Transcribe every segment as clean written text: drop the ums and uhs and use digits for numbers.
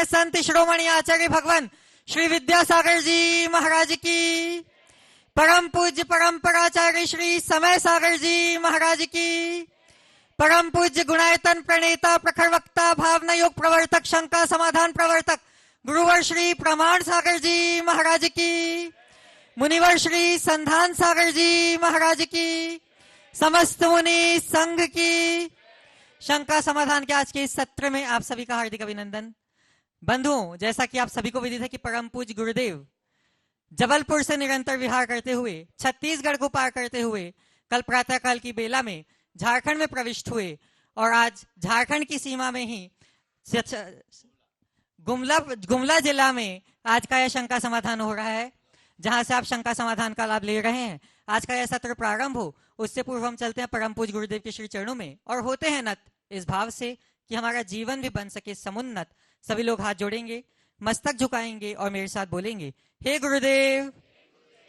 के संत शिरोमणि आचार्य भगवान श्री विद्यासागर जी महाराज की, परम पूज्य परंपराचार्य श्री समय सागर जी महाराज की, परम पूज्य गुणायतन प्रणेता प्रखर वक्ता भावना योग प्रवर्तक शंका समाधान प्रवर्तक गुरुवर श्री प्रमाण सागर जी महाराज की, मुनिवर श्री संधान सागर जी महाराज की, समस्त मुनि संघ की। शंका समाधान के आज के इस सत्र में आप सभी का हार्दिक अभिनंदन। बंधुओं, जैसा कि आप सभी को विदित है कि परम पूज्य गुरुदेव जबलपुर से निरंतर विहार करते हुए छत्तीसगढ़ को पार करते हुए कल प्रातःकाल की बेला में झारखंड में प्रविष्ट हुए और आज झारखंड की सीमा में ही गुमला जिला में आज का यह शंका समाधान हो रहा है, जहां से आप शंका समाधान का लाभ ले रहे हैं। आज का यह सत्र प्रारंभ हो उससे पूर्व हम चलते हैं परम पूज्य गुरुदेव के श्री चरणों में और होते हैं नत इस भाव से कि हमारा जीवन भी बन सके समुन्नत। सभी लोग हाथ जोड़ेंगे, मस्तक झुकाएंगे और मेरे साथ बोलेंगे, हे गुरुदेव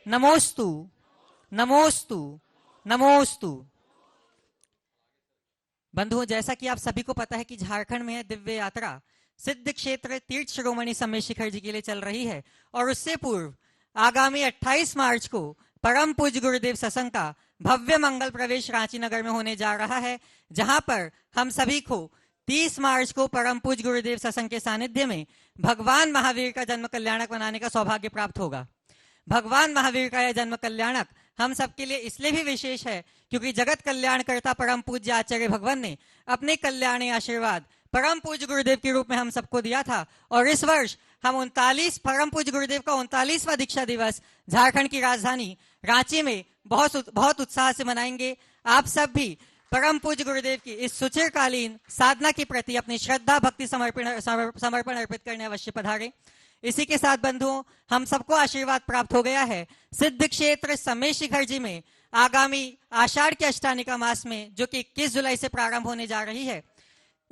नमोस्तु नमोस्तु नमोस्तु। बंधुओं, जैसा कि आप सभी को पता है कि झारखंड में दिव्य यात्रा सिद्ध क्षेत्र तीर्थ शिरोमणि सम्मेद शिखर जी के लिए चल रही है और उससे पूर्व आगामी 28 मार्च को परम पूज्य गुरुदेव सत्संग का भव्य मंगल प्रवेश रांची नगर में होने जा रहा है, जहां पर हम सभी को 30 मार्च को परम पूज्य गुरुदेव सत्संग के सानिध्य में भगवान महावीर का जन्म कल्याणक बनाने का सौभाग्य प्राप्त होगा। भगवान महावीर का यह जन्म कल्याणक हम सबके लिए इसलिए भी विशेष है क्योंकि जगत कल्याणकर्ता परम पूज्य आचार्य भगवान ने अपने कल्याणी आशीर्वाद परम पूज्य गुरुदेव के रूप में हम सबको दिया था और इस वर्ष हम 39 परम पूज्य गुरुदेव का 39वां दीक्षा दिवस झारखंड की राजधानी रांची में बहुत उत्साह से मनाएंगे। आप सब भी परम पूज्य गुरुदेव की इस सुचिरकालीन साधना के प्रति अपनी श्रद्धा भक्ति समर्पण अर्पित करने अवश्य पधारें। इसी के साथ बंधुओं, हम सबको आशीर्वाद प्राप्त हो गया है सिद्ध क्षेत्र सम्मेद शिखर जी में आगामी आषाढ़ के अष्टानिका मास में, जो कि 21 जुलाई से प्रारंभ होने जा रही है,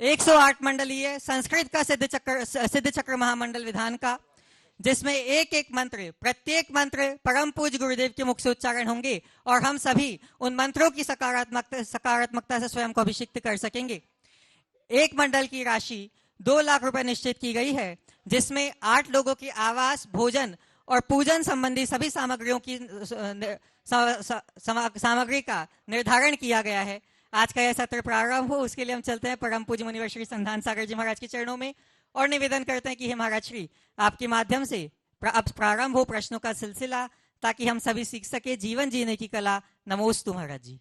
108 मंडलीय संस्कृत का सिद्ध चक्र महामंडल विधान का, जिसमें एक एक मंत्र, प्रत्येक मंत्र परम पूज्य गुरुदेव के मुख से उच्चारण होंगे और हम सभी उन मंत्रों की सकारात्मकता से स्वयं को अभिषिक्त कर सकेंगे। एक मंडल की राशि 2 लाख रुपए निश्चित की गई है, जिसमें 8 लोगों की आवास, भोजन और पूजन संबंधी सभी सामग्रियों की सामग्री का निर्धारण किया गया है। आज का यह सत्र प्रारंभ हो उसके लिए हम चलते हैं परम पूज्य मुनिवर श्री संधान सागर जी महाराज के चरणों में और निवेदन करते हैं कि हे महाराज श्री, आपके माध्यम से अब प्रारंभ हो प्रश्नों का सिलसिला, ताकि हम सभी सीख सके जीवन जीने की कला। नमोस्तु महाराज जी।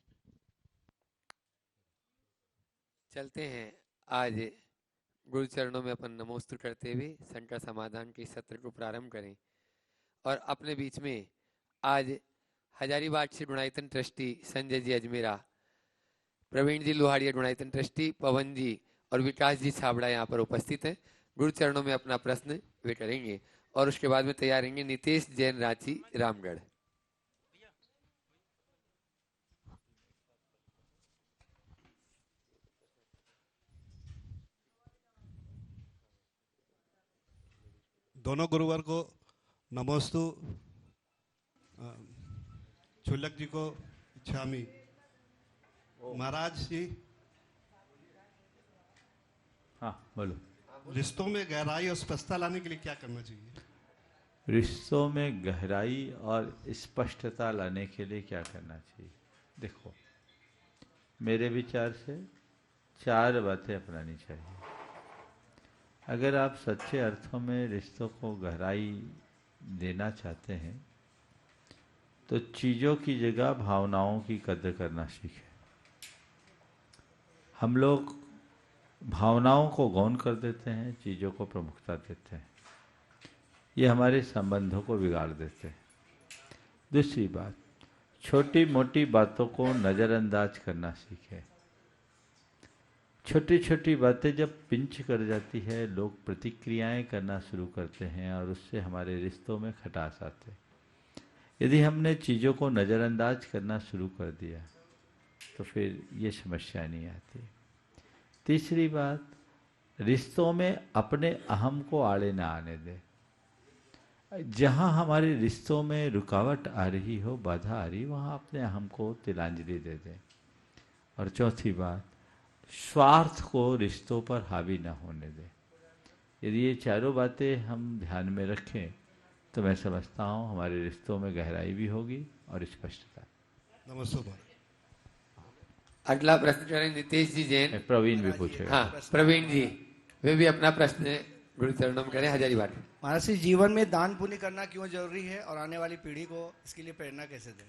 चलते हैं आज गुरु चरणों में अपन नमोस्तु करते हुए शंका समाधान के सत्र को प्रारंभ करें। और अपने बीच में आज हजारीबाग से गुणायतन ट्रस्टी संजय जी अजमेरा, प्रवीण जी लोहाड़िया गुणायतन ट्रस्टी, पवन जी और विकास जी छाबड़ा यहाँ पर उपस्थित हैं। गुरु चरणों में अपना प्रश्न वे करेंगे और उसके बाद में तैयार रहेंगे नितेश जैन रांची रामगढ़। दोनों गुरुवर को नमोस्तु, छुल्लक जी को इच्छामी। महाराज जी, हाँ बोलो। रिश्तों में गहराई और स्पष्टता लाने के लिए क्या करना चाहिए? रिश्तों में गहराई और स्पष्टता लाने के लिए क्या करना चाहिए? देखो, मेरे विचार से 4 बातें अपनानी चाहिए। अगर आप सच्चे अर्थों में रिश्तों को गहराई देना चाहते हैं तो चीज़ों की जगह भावनाओं की कदर करना सीखें। हम लोग भावनाओं को गौण कर देते हैं, चीज़ों को प्रमुखता देते हैं, ये हमारे संबंधों को बिगाड़ देते हैं। दूसरी बात, छोटी मोटी बातों को नज़रअंदाज करना सीखें। छोटी छोटी बातें जब पिंच कर जाती है, लोग प्रतिक्रियाएं करना शुरू करते हैं और उससे हमारे रिश्तों में खटास आते हैं। यदि हमने चीज़ों को नज़रअंदाज करना शुरू कर दिया तो फिर ये समस्या नहीं आती। तीसरी बात, रिश्तों में अपने अहम को आड़े ना आने दें। जहाँ हमारे रिश्तों में रुकावट आ रही हो, बाधा आ रही, वहाँ अपने अहम को तिलांजलि दे दें। और चौथी बात, स्वार्थ को रिश्तों पर हावी ना होने दें। यदि ये चारों बातें हम ध्यान में रखें तो मैं समझता हूँ हमारे रिश्तों में गहराई भी होगी और स्पष्टता। नमस्ते। अगला प्रश्न करें नितेश जी जैन। प्रवीण भी पूछेगा। हाँ, प्रवीण जी वे भी अपना प्रश्न गुरु चरणों में करें। हजारी बात। महाराज जी, जीवन में दान पुण्य करना क्यों जरूरी है और आने वाली पीढ़ी को इसके लिए प्रेरणा कैसे दें?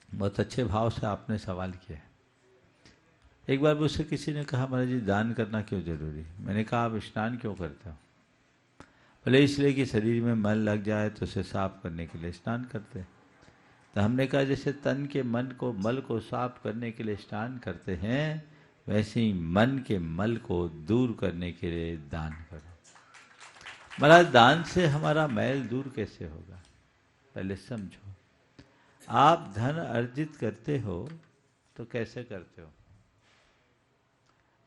बहुत अच्छे भाव से आपने सवाल किया। एक बार मुझसे किसी ने कहा, महाराज जी दान करना क्यों जरूरी? मैंने कहा, आप स्नान क्यों करते हो? भले इसलिए कि शरीर में मल लग जाए तो उसे साफ करने के लिए स्नान करते हैं। तो हमने कहा जैसे तन के मन को मल को साफ करने के लिए स्नान करते हैं, वैसे ही मन के मल को दूर करने के लिए दान करो। महाराज दान से हमारा मैल दूर कैसे होगा? पहले समझो। आप धन अर्जित करते हो तो कैसे करते हो?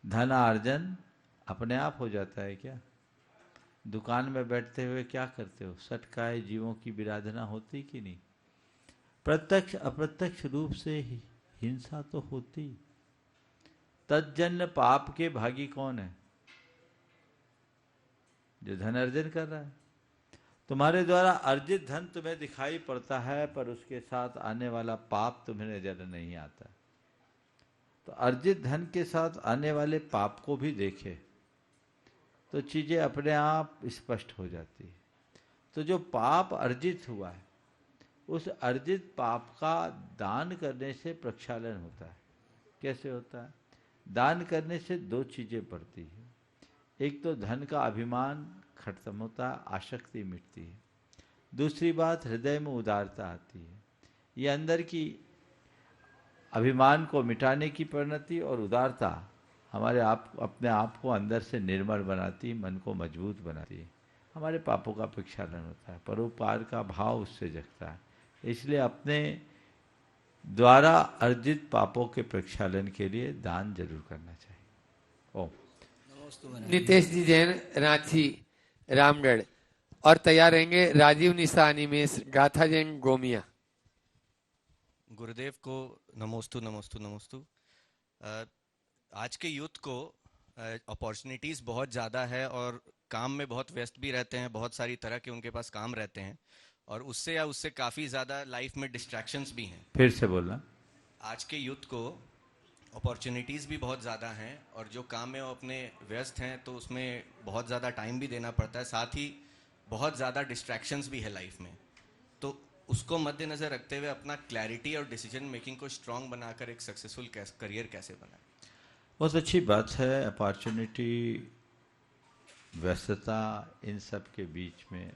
धन अर्जन अपने आप हो जाता है क्या? दुकान में बैठते हुए क्या करते हो? सटकाए जीवों की विराधना होती कि नहीं? प्रत्यक्ष अप्रत्यक्ष रूप से ही हिंसा तो होती। तज्जन्य पाप के भागी कौन है? जो धन अर्जन कर रहा है। तुम्हारे द्वारा अर्जित धन तुम्हें दिखाई पड़ता है, पर उसके साथ आने वाला पाप तुम्हें नजर नहीं आता। तो अर्जित धन के साथ आने वाले पाप को भी देखे तो चीजें अपने आप स्पष्ट हो जाती है। तो जो पाप अर्जित हुआ है, उस अर्जित पाप का दान करने से प्रक्षालन होता है। कैसे होता है? दान करने से दो चीजें बढ़ती है। एक तो धन का अभिमान खत्म होता है, आसक्ति मिटती है। दूसरी बात, हृदय में उदारता आती है। ये अंदर की अभिमान को मिटाने की परिणति और उदारता हमारे आप अपने आप को अंदर से निर्मल बनाती, मन को मजबूत बनाती है। हमारे पापों का प्रक्षालन होता है, परोपकार का भाव उससे जगता है। इसलिए अपने द्वारा अर्जित पापों के प्रक्षालन के लिए दान जरूर करना चाहिए। ओम। नितेश जी जैन, रांची, रामगढ़। और तैयार रहेंगे राजीव निशानी में गाथा जैन, गोमिया। गुरुदेव को नमोस्तु नमोस्तु नमोस्तु। आज के यूथ को अपॉर्चुनिटीज़ बहुत ज़्यादा है और काम में बहुत व्यस्त भी रहते हैं। बहुत सारी तरह के उनके पास काम रहते हैं और उससे या उससे काफ़ी ज़्यादा लाइफ में डिस्ट्रैक्शंस भी हैं। फिर से बोलना। आज के यूथ को अपॉर्चुनिटीज़ भी बहुत ज़्यादा हैं और जो काम में वो अपने व्यस्त हैं तो उसमें बहुत ज़्यादा टाइम भी देना पड़ता है। साथ ही बहुत ज़्यादा डिस्ट्रैक्शंस भी है लाइफ में। तो उसको मद्देनज़र रखते हुए अपना क्लैरिटी और डिसीजन मेकिंग को स्ट्रॉन्ग बनाकर एक सक्सेसफुल करियर कैसे बनाए? बहुत अच्छी बात है। अपॉर्चुनिटी, व्यस्तता, इन सब के बीच में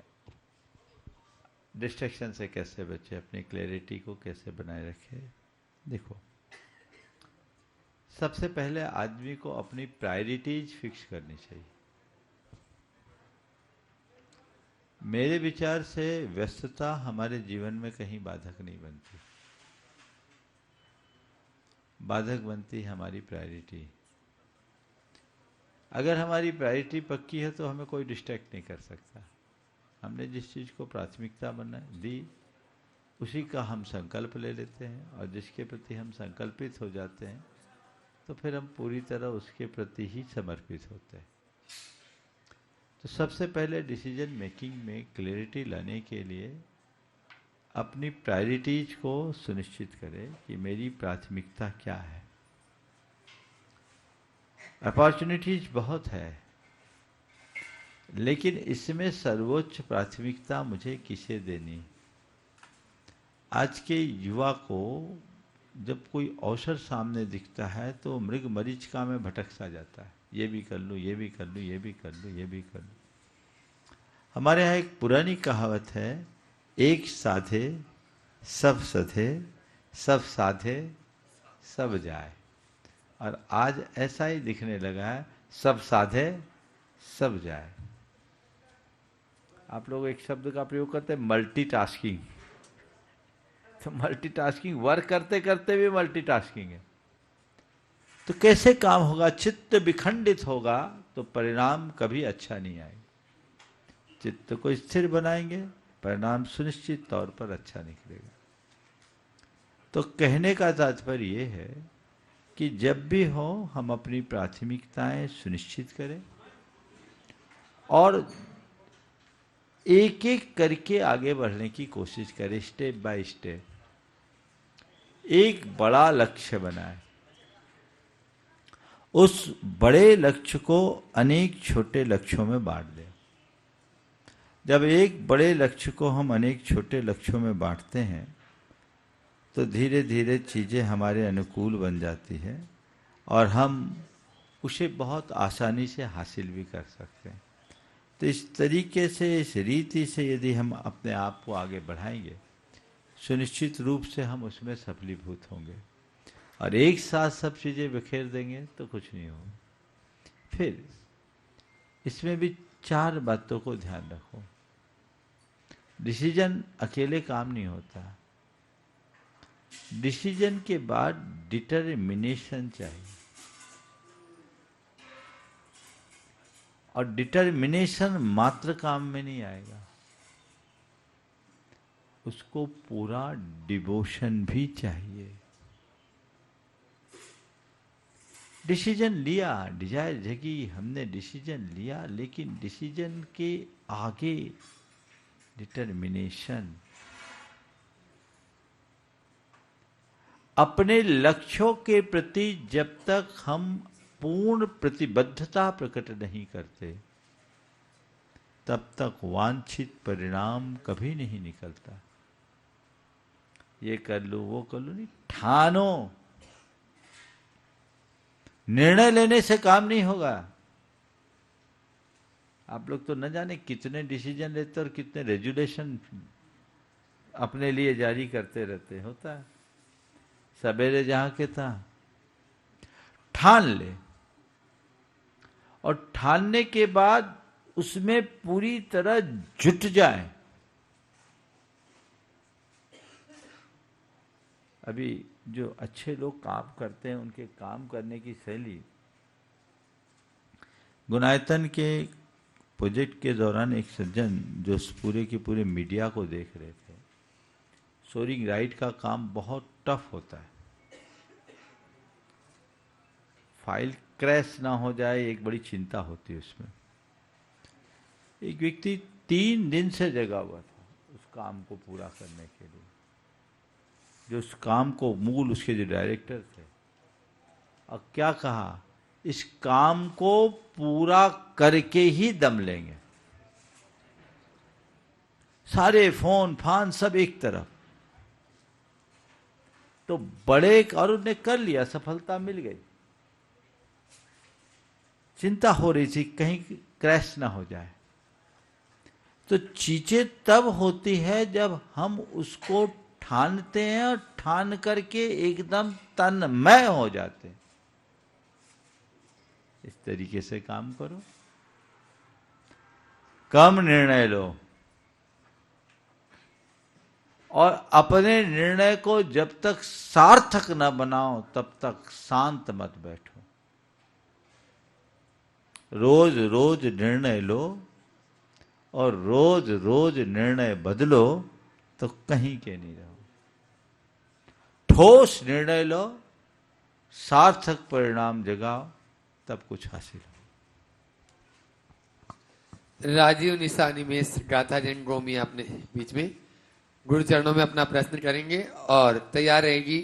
डिस्ट्रैक्शन से कैसे बचे, अपनी क्लैरिटी को कैसे बनाए रखे। देखो, सबसे पहले आदमी को अपनी प्रायोरिटीज फिक्स करनी चाहिए। मेरे विचार से व्यस्तता हमारे जीवन में कहीं बाधक नहीं बनती। बाधक बनती है हमारी प्रायोरिटी। अगर हमारी प्रायोरिटी पक्की है तो हमें कोई डिस्ट्रैक्ट नहीं कर सकता। हमने जिस चीज़ को प्राथमिकता दी, उसी का हम संकल्प ले लेते हैं और जिसके प्रति हम संकल्पित हो जाते हैं तो फिर हम पूरी तरह उसके प्रति ही समर्पित होते हैं। तो सबसे पहले डिसीजन मेकिंग में क्लैरिटी लाने के लिए अपनी प्रायोरिटीज को सुनिश्चित करें कि मेरी प्राथमिकता क्या है। अपॉर्चुनिटीज बहुत है, लेकिन इसमें सर्वोच्च प्राथमिकता मुझे किसे देनी। आज के युवा को जब कोई अवसर सामने दिखता है तो मृग मरीचिका में भटक सा जाता है। ये भी कर लूँ, ये भी कर लूँ, ये भी कर लूँ, ये भी कर लूँ। हमारे यहाँ एक पुरानी कहावत है, एक साधे सब सधे, सब साधे सब जाए। और आज ऐसा ही दिखने लगा है, सब साधे सब जाए। आप लोग एक शब्द का प्रयोग करते हैं, मल्टीटास्किंग। तो मल्टीटास्किंग, वर्क करते करते भी मल्टीटास्किंग है। तो कैसे काम होगा? चित्त विखंडित होगा तो परिणाम कभी अच्छा नहीं आएगा। चित्त को स्थिर बनाएंगे, परिणाम सुनिश्चित तौर पर अच्छा निकलेगा। तो कहने का तात्पर्य ये है कि जब भी हो हम अपनी प्राथमिकताएं सुनिश्चित करें और एक एक करके आगे बढ़ने की कोशिश करें, स्टेप बाय स्टेप। एक बड़ा लक्ष्य बनाए, उस बड़े लक्ष्य को अनेक छोटे लक्ष्यों में बांट दें। जब एक बड़े लक्ष्य को हम अनेक छोटे लक्ष्यों में बांटते हैं तो धीरे धीरे चीज़ें हमारे अनुकूल बन जाती है और हम उसे बहुत आसानी से हासिल भी कर सकते हैं। तो इस तरीके से, इस रीति से यदि हम अपने आप को आगे बढ़ाएंगे, सुनिश्चित रूप से हम उसमें सफलीभूत होंगे। और एक साथ सब चीज़ें बिखेर देंगे तो कुछ नहीं होगा। फिर इसमें भी 4 बातों को ध्यान रखो। डिसीजन अकेले काम नहीं होता, डिसीजन के बाद डिटर्मिनेशन चाहिए। और डिटर्मिनेशन मात्र काम में नहीं आएगा, उसको पूरा डिवोशन भी चाहिए। डिसीजन लिया, डिजायर जगी, हमने डिसीजन लिया, लेकिन डिसीजन के आगे डिटर्मिनेशन, अपने लक्ष्यों के प्रति जब तक हम पूर्ण प्रतिबद्धता प्रकट नहीं करते तब तक वांछित परिणाम कभी नहीं निकलता। ये कर लो, वो कर लो नहीं, ठानो। निर्णय लेने से काम नहीं होगा। आप लोग तो न जाने कितने डिसीजन लेते और कितने रेजुलेशन अपने लिए जारी करते रहते। होता है सवेरे जहां के था, ठान ले, और ठानने के बाद उसमें पूरी तरह जुट जाए। अभी जो अच्छे लोग काम करते हैं, उनके काम करने की शैली, गुणायतन के प्रोजेक्ट के दौरान एक सज्जन जो पूरे के पूरे मीडिया को देख रहे थे, सोरिंग राइट का काम बहुत टफ होता है। फाइल क्रैश ना हो जाए, एक बड़ी चिंता होती है उसमें। एक व्यक्ति 3 दिन से जगा हुआ था उस काम को पूरा करने के लिए। जो उस काम को मूल उसके जो डायरेक्टर थे, और क्या कहा, इस काम को पूरा करके ही दम लेंगे। सारे फोन फान सब एक तरफ। तो बड़े, और उन्हें कर लिया, सफलता मिल गई। चिंता हो रही थी कहीं क्रैश ना हो जाए। तो चीजें तब होती है जब हम उसको ठानते हैं और ठान करके एकदम तन्मय हो जाते हैं। इस तरीके से काम करो, कम निर्णय लो, और अपने निर्णय को जब तक सार्थक न बनाओ तब तक शांत मत बैठो। रोज रोज निर्णय लो, और रोज रोज निर्णय बदलो तो कहीं के नहीं रहो। ठोस निर्णय लो, सार्थक परिणाम जगाओ, तब कुछ हासिल हो। राजीव निशानी में गाथा जैन गोमी अपने बीच में गुरु चरणों में अपना प्रश्न करेंगे और तैयार रहेगी।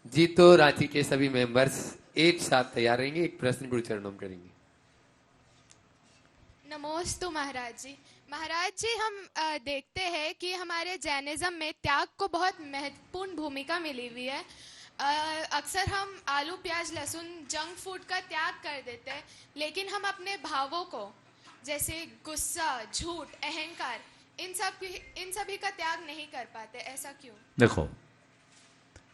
जीतो रांची के सभी मेंबर्स एक साथ तैयार रहेंगे, एक प्रश्न गुरु चरणों में करेंगे। नमोस्तु महाराज जी। महाराज जी, हम देखते हैं कि हमारे जैनिज्म में त्याग को बहुत महत्वपूर्ण भूमिका मिली हुई है। अक्सर हम आलू प्याज लहसुन जंक फूड का त्याग कर देते हैं, लेकिन हम अपने भावों को, जैसे गुस्सा, झूठ, अहंकार, इन सभी का त्याग नहीं कर पाते। ऐसा क्यों? देखो,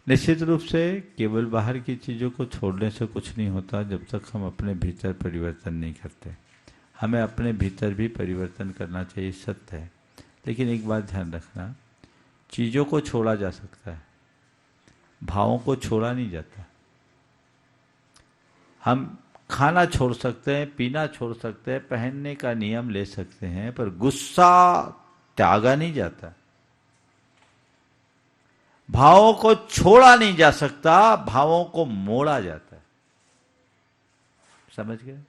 निश्चित रूप से केवल बाहर की चीजों को छोड़ने से कुछ नहीं होता जब तक हम अपने भीतर परिवर्तन नहीं करते। हमें अपने भीतर भी परिवर्तन करना चाहिए, सत्य है। लेकिन एक बात ध्यान रखना, चीज़ों को छोड़ा जा सकता है, भावों को छोड़ा नहीं जाता। हम खाना छोड़ सकते हैं, पीना छोड़ सकते हैं, पहनने का नियम ले सकते हैं, पर गुस्सा त्यागा नहीं जाता। भावों को छोड़ा नहीं जा सकता, भावों को मोड़ा जाता है। समझ गए?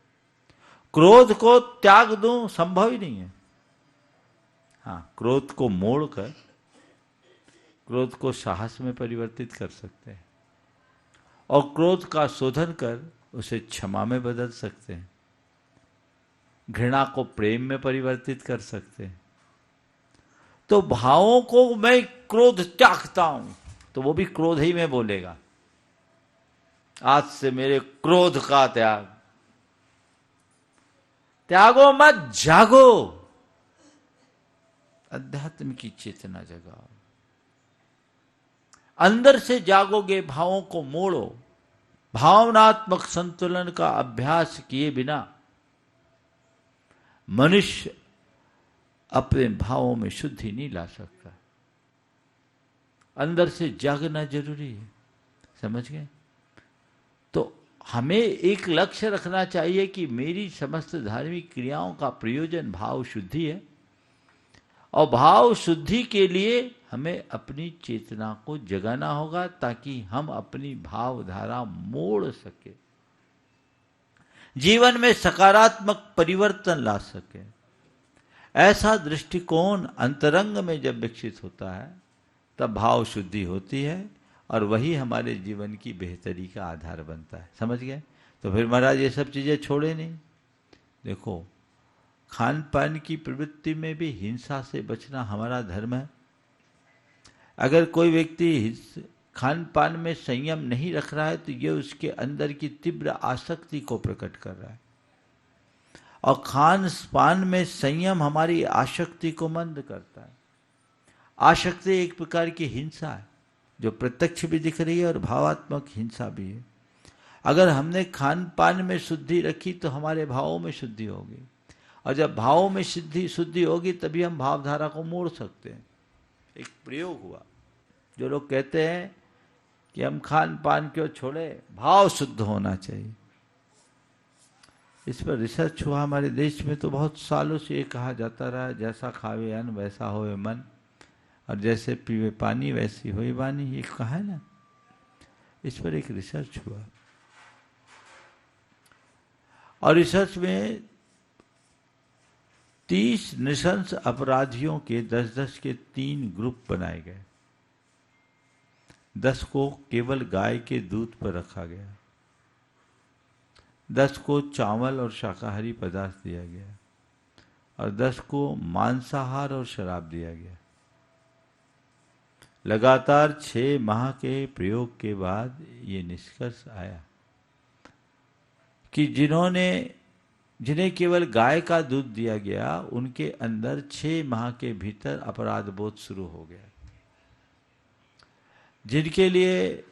क्रोध को त्याग दूं संभव ही नहीं है। हाँ, क्रोध को मोड़कर क्रोध को साहस में परिवर्तित कर सकते हैं और क्रोध का शोधन कर उसे क्षमा में बदल सकते हैं, घृणा को प्रेम में परिवर्तित कर सकते हैं। तो भावों को मैं क्रोध त्यागता हूं तो वो भी क्रोध ही में बोलेगा, आज से मेरे क्रोध का त्याग। त्यागो मत, जागो, अध्यात्म की चेतना जगाओ। अंदर से जागोगे, भावों को मोड़ो। भावनात्मक संतुलन का अभ्यास किए बिना मनुष्य अपने भावों में शुद्धि नहीं ला सकता। अंदर से जागना जरूरी है, समझ गए? तो हमें एक लक्ष्य रखना चाहिए कि मेरी समस्त धार्मिक क्रियाओं का प्रयोजन भाव शुद्धि है और भाव शुद्धि के लिए हमें अपनी चेतना को जगाना होगा ताकि हम अपनी भावधारा मोड़ सके, जीवन में सकारात्मक परिवर्तन ला सके। ऐसा दृष्टिकोण अंतरंग में जब विकसित होता है तब भाव शुद्धि होती है और वही हमारे जीवन की बेहतरी का आधार बनता है। समझ गए? तो फिर महाराज ये सब चीजें छोड़े नहीं। देखो, खान पान की प्रवृत्ति में भी हिंसा से बचना हमारा धर्म है। अगर कोई व्यक्ति खान पान में संयम नहीं रख रहा है तो ये उसके अंदर की तीव्र आसक्ति को प्रकट कर रहा है और खान पान में संयम हमारी आसक्ति को मंद करता है। आसक्ति एक प्रकार की हिंसा है जो प्रत्यक्ष भी दिख रही है और भावात्मक हिंसा भी है। अगर हमने खान पान में शुद्धि रखी तो हमारे भावों में शुद्धि होगी और जब भावों में शुद्धि होगी तभी हम भावधारा को मोड़ सकते हैं। एक प्रयोग हुआ, जो लोग कहते हैं कि हम खान पान क्यों छोड़े, भाव शुद्ध होना चाहिए। इस पर रिसर्च हुआ हमारे देश में, तो बहुत सालों से ये कहा जाता रहा, जैसा खावे अन्न वैसा होए मन और जैसे पीवे पानी वैसी होए वाणी, ये कहा है ना। इस पर एक रिसर्च हुआ और रिसर्च में 30 नृशंस अपराधियों के 10-10 के 3 ग्रुप बनाए गए। 10 को केवल गाय के दूध पर रखा गया, 10 को चावल और शाकाहारी पदार्थ दिया गया और 10 को मांसाहार और शराब दिया गया। लगातार 6 माह के प्रयोग के बाद ये निष्कर्ष आया कि जिन्हें केवल गाय का दूध दिया गया उनके अंदर 6 माह के भीतर अपराध बोध शुरू हो गया। जिनके लिए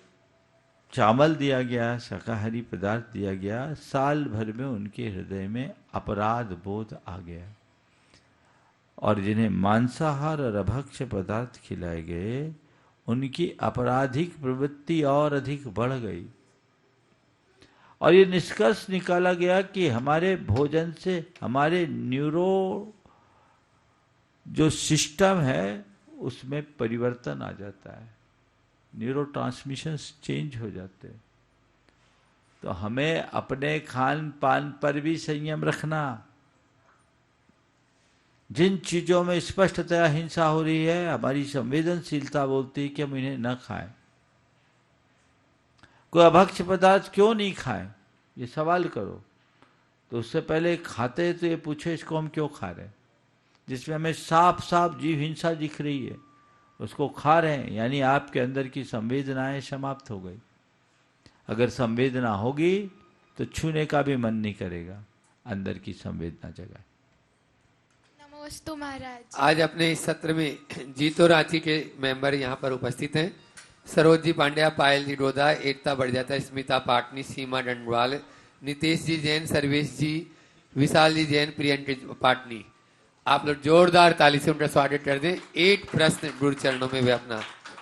चावल दिया गया, शाकाहारी पदार्थ दिया गया, साल भर में उनके हृदय में अपराध बोध आ गया और जिन्हें मांसाहार और अभक्ष्य पदार्थ खिलाए गए उनकी आपराधिक प्रवृत्ति और अधिक बढ़ गई। और ये निष्कर्ष निकाला गया कि हमारे भोजन से हमारे न्यूरो जो सिस्टम है उसमें परिवर्तन आ जाता है, न्यूरो ट्रांसमिशंस चेंज हो जाते हैं। तो हमें अपने खान पान पर भी संयम रखना। जिन चीजों में स्पष्टतया हिंसा हो रही है, हमारी संवेदनशीलता बोलती है कि हम इन्हें न खाएं। कोई अभक्ष्य पदार्थ क्यों नहीं खाएं, ये सवाल करो। तो उससे पहले खाते तो ये पूछो इसको हम क्यों खा रहे हैं। जिसमें हमें साफ साफ जीव हिंसा दिख रही है उसको खा रहे हैं, यानी आपके अंदर की संवेदनाएं समाप्त हो गई। अगर संवेदना होगी तो छूने का भी मन नहीं करेगा, अंदर की संवेदना जगाए। नमोस्तु महाराज। आज अपने इस सत्र में जीतो रांची के मेंबर यहाँ पर उपस्थित हैं। सरोज जी पांड्या, पायल जी डोदा, एकता बढ़जाता, स्मिता पाटनी, सीमा डंडवाल, नितेश जी जैन, सर्वेश जी, विशाल जी जैन, प्रियंका पाटनी। आप लोग जोरदार ताली से उनका स्वागत कर दें। 8 प्रश्न गुरु चरणों में वे अपना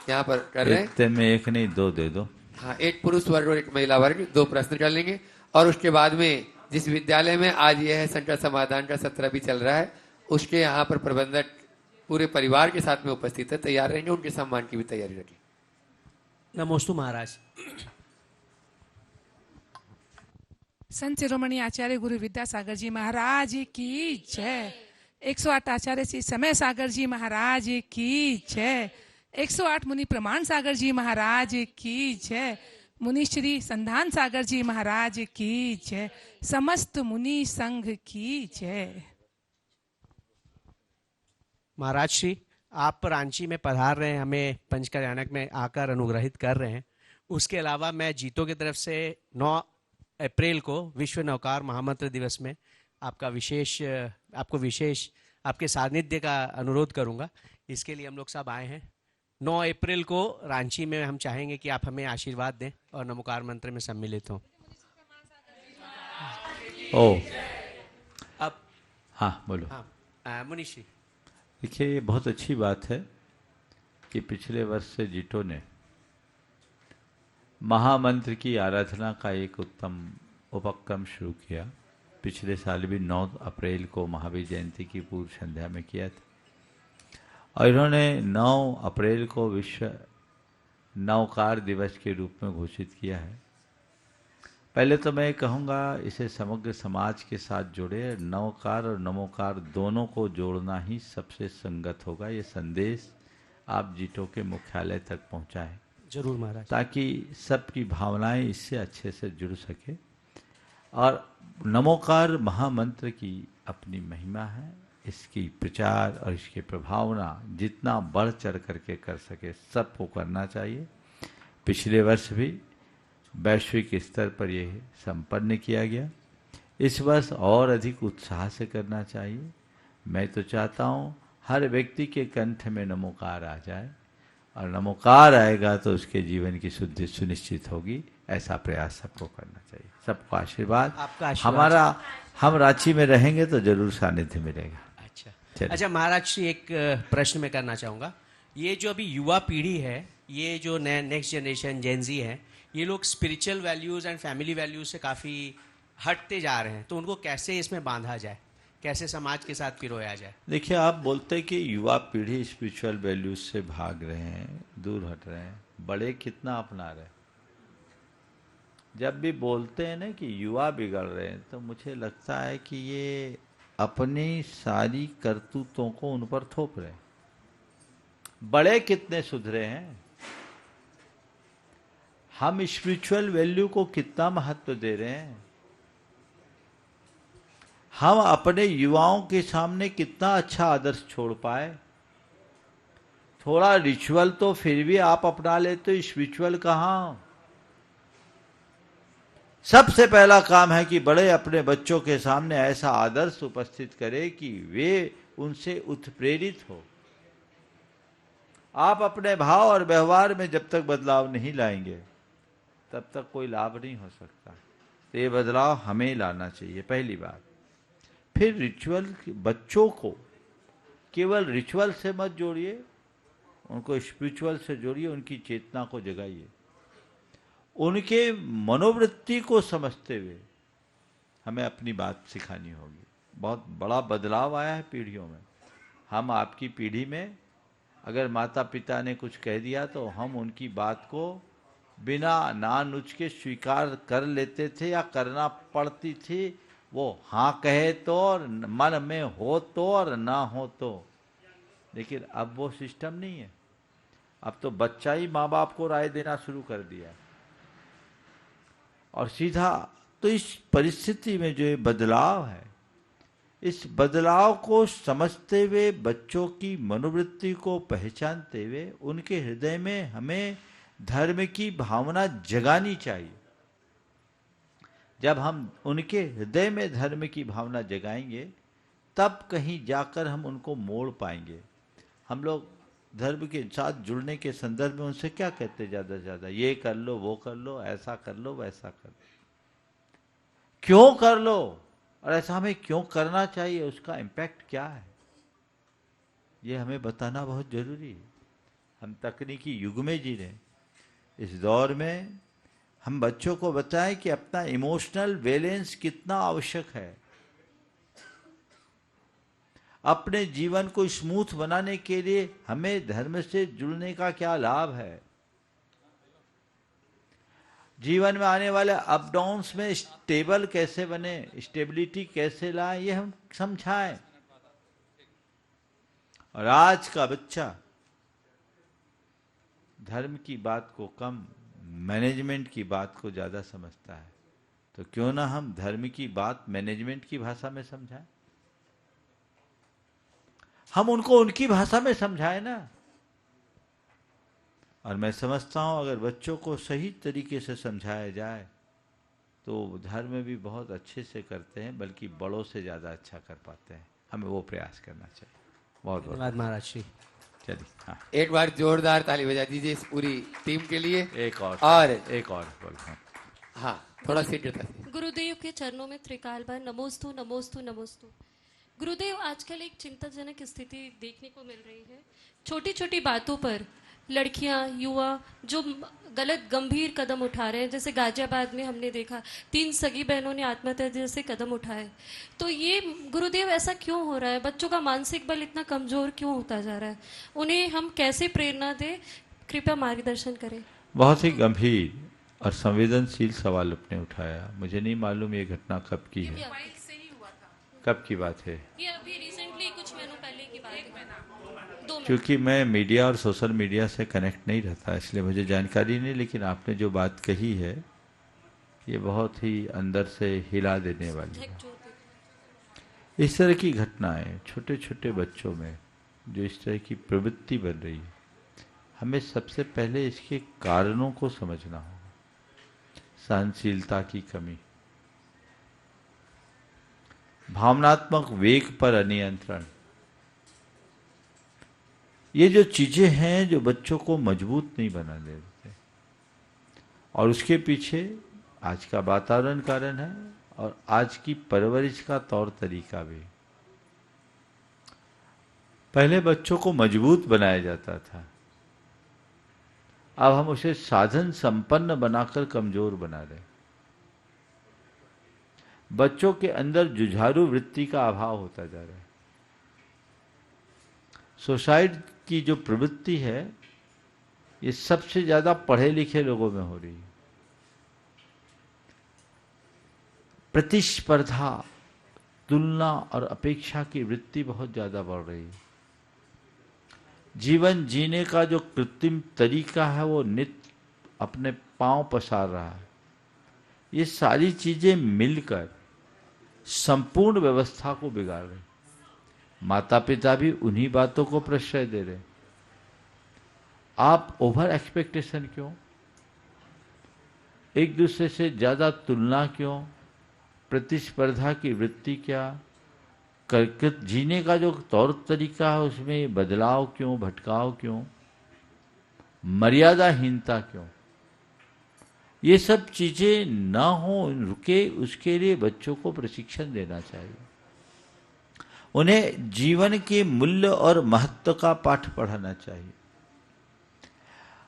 यहाँ पर कर रहे हैं। में एक नहीं 2 दे दो। हाँ, 1 पुरुष वर्ग और 1 महिला वर्ग, 2 प्रश्न कर लेंगे। और उसके बाद में जिस विद्यालय में आज यह है संकट समाधान का सत्र भी चल रहा है, उसके यहाँ पर प्रबंधक पूरे परिवार के साथ में उपस्थित है, तैयार रहेंगे, उनके सम्मान की भी तैयारी रखें। नमोस्तु महाराज। संत शिरोमणि आचार्य गुरु विद्यासागर जी महाराज की जय। 108 आचार्य श्री समय सागर जी महाराज की जय। 108 मुनि प्रमाण सागर जी महाराज की जय। मुनि श्री संधान सागर जी महाराज की जय। समस्त मुनि संघ की जय। महाराज श्री, आप रांची में पधार रहे हैं, हमें पंचकल्याणक में आकर अनुग्रहित कर रहे हैं। उसके अलावा मैं जीतो की तरफ से 9 अप्रैल को विश्व नौकार महामंत्र दिवस में आपको विशेष आपके सानिध्य का अनुरोध करूंगा। इसके लिए हम लोग सब आए हैं। 9 अप्रैल को रांची में हम चाहेंगे कि आप हमें आशीर्वाद दें और नमोकार मंत्र में सम्मिलित हों। ओ, अब हाँ बोलो। हाँ, मुनीश्री। देखिए, ये बहुत अच्छी बात है कि पिछले वर्ष से जीटो ने महामंत्र की आराधना का एक उत्तम उपक्रम शुरू किया। पिछले साल भी 9 अप्रैल को महावीर जयंती की पूर्व संध्या में किया था, और इन्होंने 9 अप्रैल को विश्व नौकार दिवस के रूप में घोषित किया है। पहले तो मैं कहूँगा इसे समग्र समाज के साथ जोड़े। नौकार और नमोकार दोनों को जोड़ना ही सबसे संगत होगा। ये संदेश आप जीटो के मुख्यालय तक पहुँचाएं जरूर महाराज, ताकि सबकी भावनाएं इससे अच्छे से जुड़ सके। और नमोकार महामंत्र की अपनी महिमा है। इसकी प्रचार और इसके प्रभावना जितना बढ़ चढ़ करके कर सके सबको करना चाहिए। पिछले वर्ष भी वैश्विक स्तर पर यह संपन्न किया गया। इस वर्ष और अधिक उत्साह से करना चाहिए। मैं तो चाहता हूँ हर व्यक्ति के कंठ में नमोकार आ जाए, और नमोकार आएगा तो उसके जीवन की शुद्धि सुनिश्चित होगी। ऐसा प्रयास सबको करना चाहिए। सबको आशीर्वाद। आपका आशीर्वाद। हमारा, हम रांची में रहेंगे तो जरूर सानिध्य मिलेगा। अच्छा महाराज श्री, एक प्रश्न मैं करना चाहूँगा। ये जो अभी युवा पीढ़ी है, ये जो नेक्स्ट जनरेशन जेनजी है, ये लोग spiritual values and family values से काफ़ी हटते जा रहे हैं, तो उनको कैसे इसमें बांधा जाए, कैसे समाज के साथ पिरोया जाए? देखिए, आप बोलते हैं कि युवा पीढ़ी स्पिरिचुअल वैल्यूज से भाग रहे हैं, दूर हट रहे हैं। बड़े कितना अपना रहे हैं। जब भी बोलते हैं ना कि युवा बिगड़ रहे हैं, तो मुझे लगता है कि ये अपनी सारी करतूतों को उन पर थोप रहे हैं। बड़े कितने सुधरे हैं। हम स्पिरिचुअल वैल्यू को कितना महत्व दे रहे हैं। हम अपने युवाओं के सामने कितना अच्छा आदर्श छोड़ पाए। थोड़ा रिचुअल तो फिर भी आप अपना लेते, स्पिरिचुअल कहाँ। सबसे पहला काम है कि बड़े अपने बच्चों के सामने ऐसा आदर्श उपस्थित करें कि वे उनसे उत्प्रेरित हो। आप अपने भाव और व्यवहार में जब तक बदलाव नहीं लाएंगे, तब तक कोई लाभ नहीं हो सकता। तो ये बदलाव हमें लाना चाहिए, पहली बात। फिर रिचुअल, बच्चों को केवल रिचुअल से मत जोड़िए, उनको स्पिरिचुअल से जोड़िए। उनकी चेतना को जगाइए, उनके मनोवृत्ति को समझते हुए हमें अपनी बात सिखानी होगी। बहुत बड़ा बदलाव आया है पीढ़ियों में। हम आपकी पीढ़ी में अगर माता पिता ने कुछ कह दिया तो हम उनकी बात को बिना ना नुच के स्वीकार कर लेते थे, या करना पड़ती थी। वो हाँ कहे तो, और मन में हो तो, और ना हो तो। लेकिन अब वो सिस्टम नहीं है। अब तो बच्चा ही माँ बाप को राय देना शुरू कर दिया, और सीधा। तो इस परिस्थिति में जो ये बदलाव है, इस बदलाव को समझते हुए, बच्चों की मनोवृत्ति को पहचानते हुए, उनके हृदय में हमें धर्म की भावना जगानी चाहिए। जब हम उनके हृदय में धर्म की भावना जगाएंगे, तब कहीं जाकर हम उनको मोड़ पाएंगे। हम लोग धर्म के साथ जुड़ने के संदर्भ में उनसे क्या कहते ज़्यादा से ज़्यादा, ये कर लो, वो कर लो, ऐसा कर लो, वैसा कर लो। क्यों कर लो, और ऐसा हमें क्यों करना चाहिए, उसका इम्पैक्ट क्या है, ये हमें बताना बहुत जरूरी है। हम तकनीकी युग में जी रहे हैं। इस दौर में हम बच्चों को बताएं कि अपना इमोशनल बैलेंस कितना आवश्यक है। अपने जीवन को स्मूथ बनाने के लिए हमें धर्म से जुड़ने का क्या लाभ है। जीवन में आने वाले अप डाउन्स में स्टेबल कैसे बने, स्टेबिलिटी कैसे लाए, ये हम समझाएं। और आज का बच्चा धर्म की बात को कम, मैनेजमेंट की बात को ज्यादा समझता है। तो क्यों ना हम धर्म की बात मैनेजमेंट की भाषा में समझाएं, हम उनको उनकी भाषा में समझाएं ना। और मैं समझता हूं अगर बच्चों को सही तरीके से समझाया जाए तो धर्म भी बहुत अच्छे से करते हैं, बल्कि बड़ों से ज्यादा अच्छा कर पाते हैं। हमें वो प्रयास करना चाहिए। बहुत बहुत धन्यवाद महाराज श्री। चलिए, हाँ, एक बार जोरदार ताली बजा दीजिए इस पूरी टीम के लिए। एक और बोल। हाँ, थोड़ा शीघ्रता से। गुरुदेव के चरणों में त्रिकाल बार नमोस्तु नमोस्तु नमोस्तु। गुरुदेव, आजकल एक चिंताजनक स्थिति देखने को मिल रही है। छोटी छोटी बातों पर लड़कियां, युवा जो गलत गंभीर कदम उठा रहे हैं, जैसे गाजियाबाद में हमने देखा 3 सगी बहनों ने आत्महत्या जैसे कदम उठाए। तो ये गुरुदेव ऐसा क्यों हो रहा है? बच्चों का मानसिक बल इतना कमजोर क्यों होता जा रहा है? उन्हें हम कैसे प्रेरणा दें? कृपया मार्गदर्शन करें। बहुत ही गंभीर और संवेदनशील सवाल आपने उठाया। मुझे नहीं मालूम ये घटना कब की है, कब की बात है। ये अभी रिसेंटली कुछ महीनों पहले की बात है। क्योंकि मैं मीडिया और सोशल मीडिया से कनेक्ट नहीं रहता, इसलिए मुझे जानकारी नहीं। लेकिन आपने जो बात कही है ये बहुत ही अंदर से हिला देने वाली है। इस तरह की घटनाएं छोटे छोटे बच्चों में जो इस तरह की प्रवृत्ति बन रही है, हमें सबसे पहले इसके कारणों को समझना होगा। सहनशीलता की कमी, भावनात्मक वेग पर अनियंत्रण, ये जो चीजें हैं जो बच्चों को मजबूत नहीं बना देते, और उसके पीछे आज का वातावरण कारण है और आज की परवरिश का तौर तरीका भी। पहले बच्चों को मजबूत बनाया जाता था, अब हम उसे साधन संपन्न बनाकर कमजोर बना रहे। बच्चों के अंदर जुझारू वृत्ति का अभाव होता जा रहा है। सुसाइड की जो प्रवृत्ति है ये सबसे ज्यादा पढ़े लिखे लोगों में हो रही है। प्रतिस्पर्धा, तुलना और अपेक्षा की वृत्ति बहुत ज्यादा बढ़ रही है। जीवन जीने का जो कृत्रिम तरीका है वो नित्य अपने पांव पसार रहा है। ये सारी चीजें मिलकर संपूर्ण व्यवस्था को बिगाड़ रही। माता पिता भी उन्हीं बातों को प्रश्रय दे रहे। आप ओवर एक्सपेक्टेशन क्यों, एक दूसरे से ज्यादा तुलना क्यों, प्रतिस्पर्धा की वृत्ति क्या, जीने का जो तौर तरीका है उसमें बदलाव क्यों, भटकाव क्यों, मर्यादाहीनता क्यों? ये सब चीजें ना हो, रुके, उसके लिए बच्चों को प्रशिक्षण देना चाहिए। उन्हें जीवन के मूल्य और महत्व का पाठ पढ़ाना चाहिए।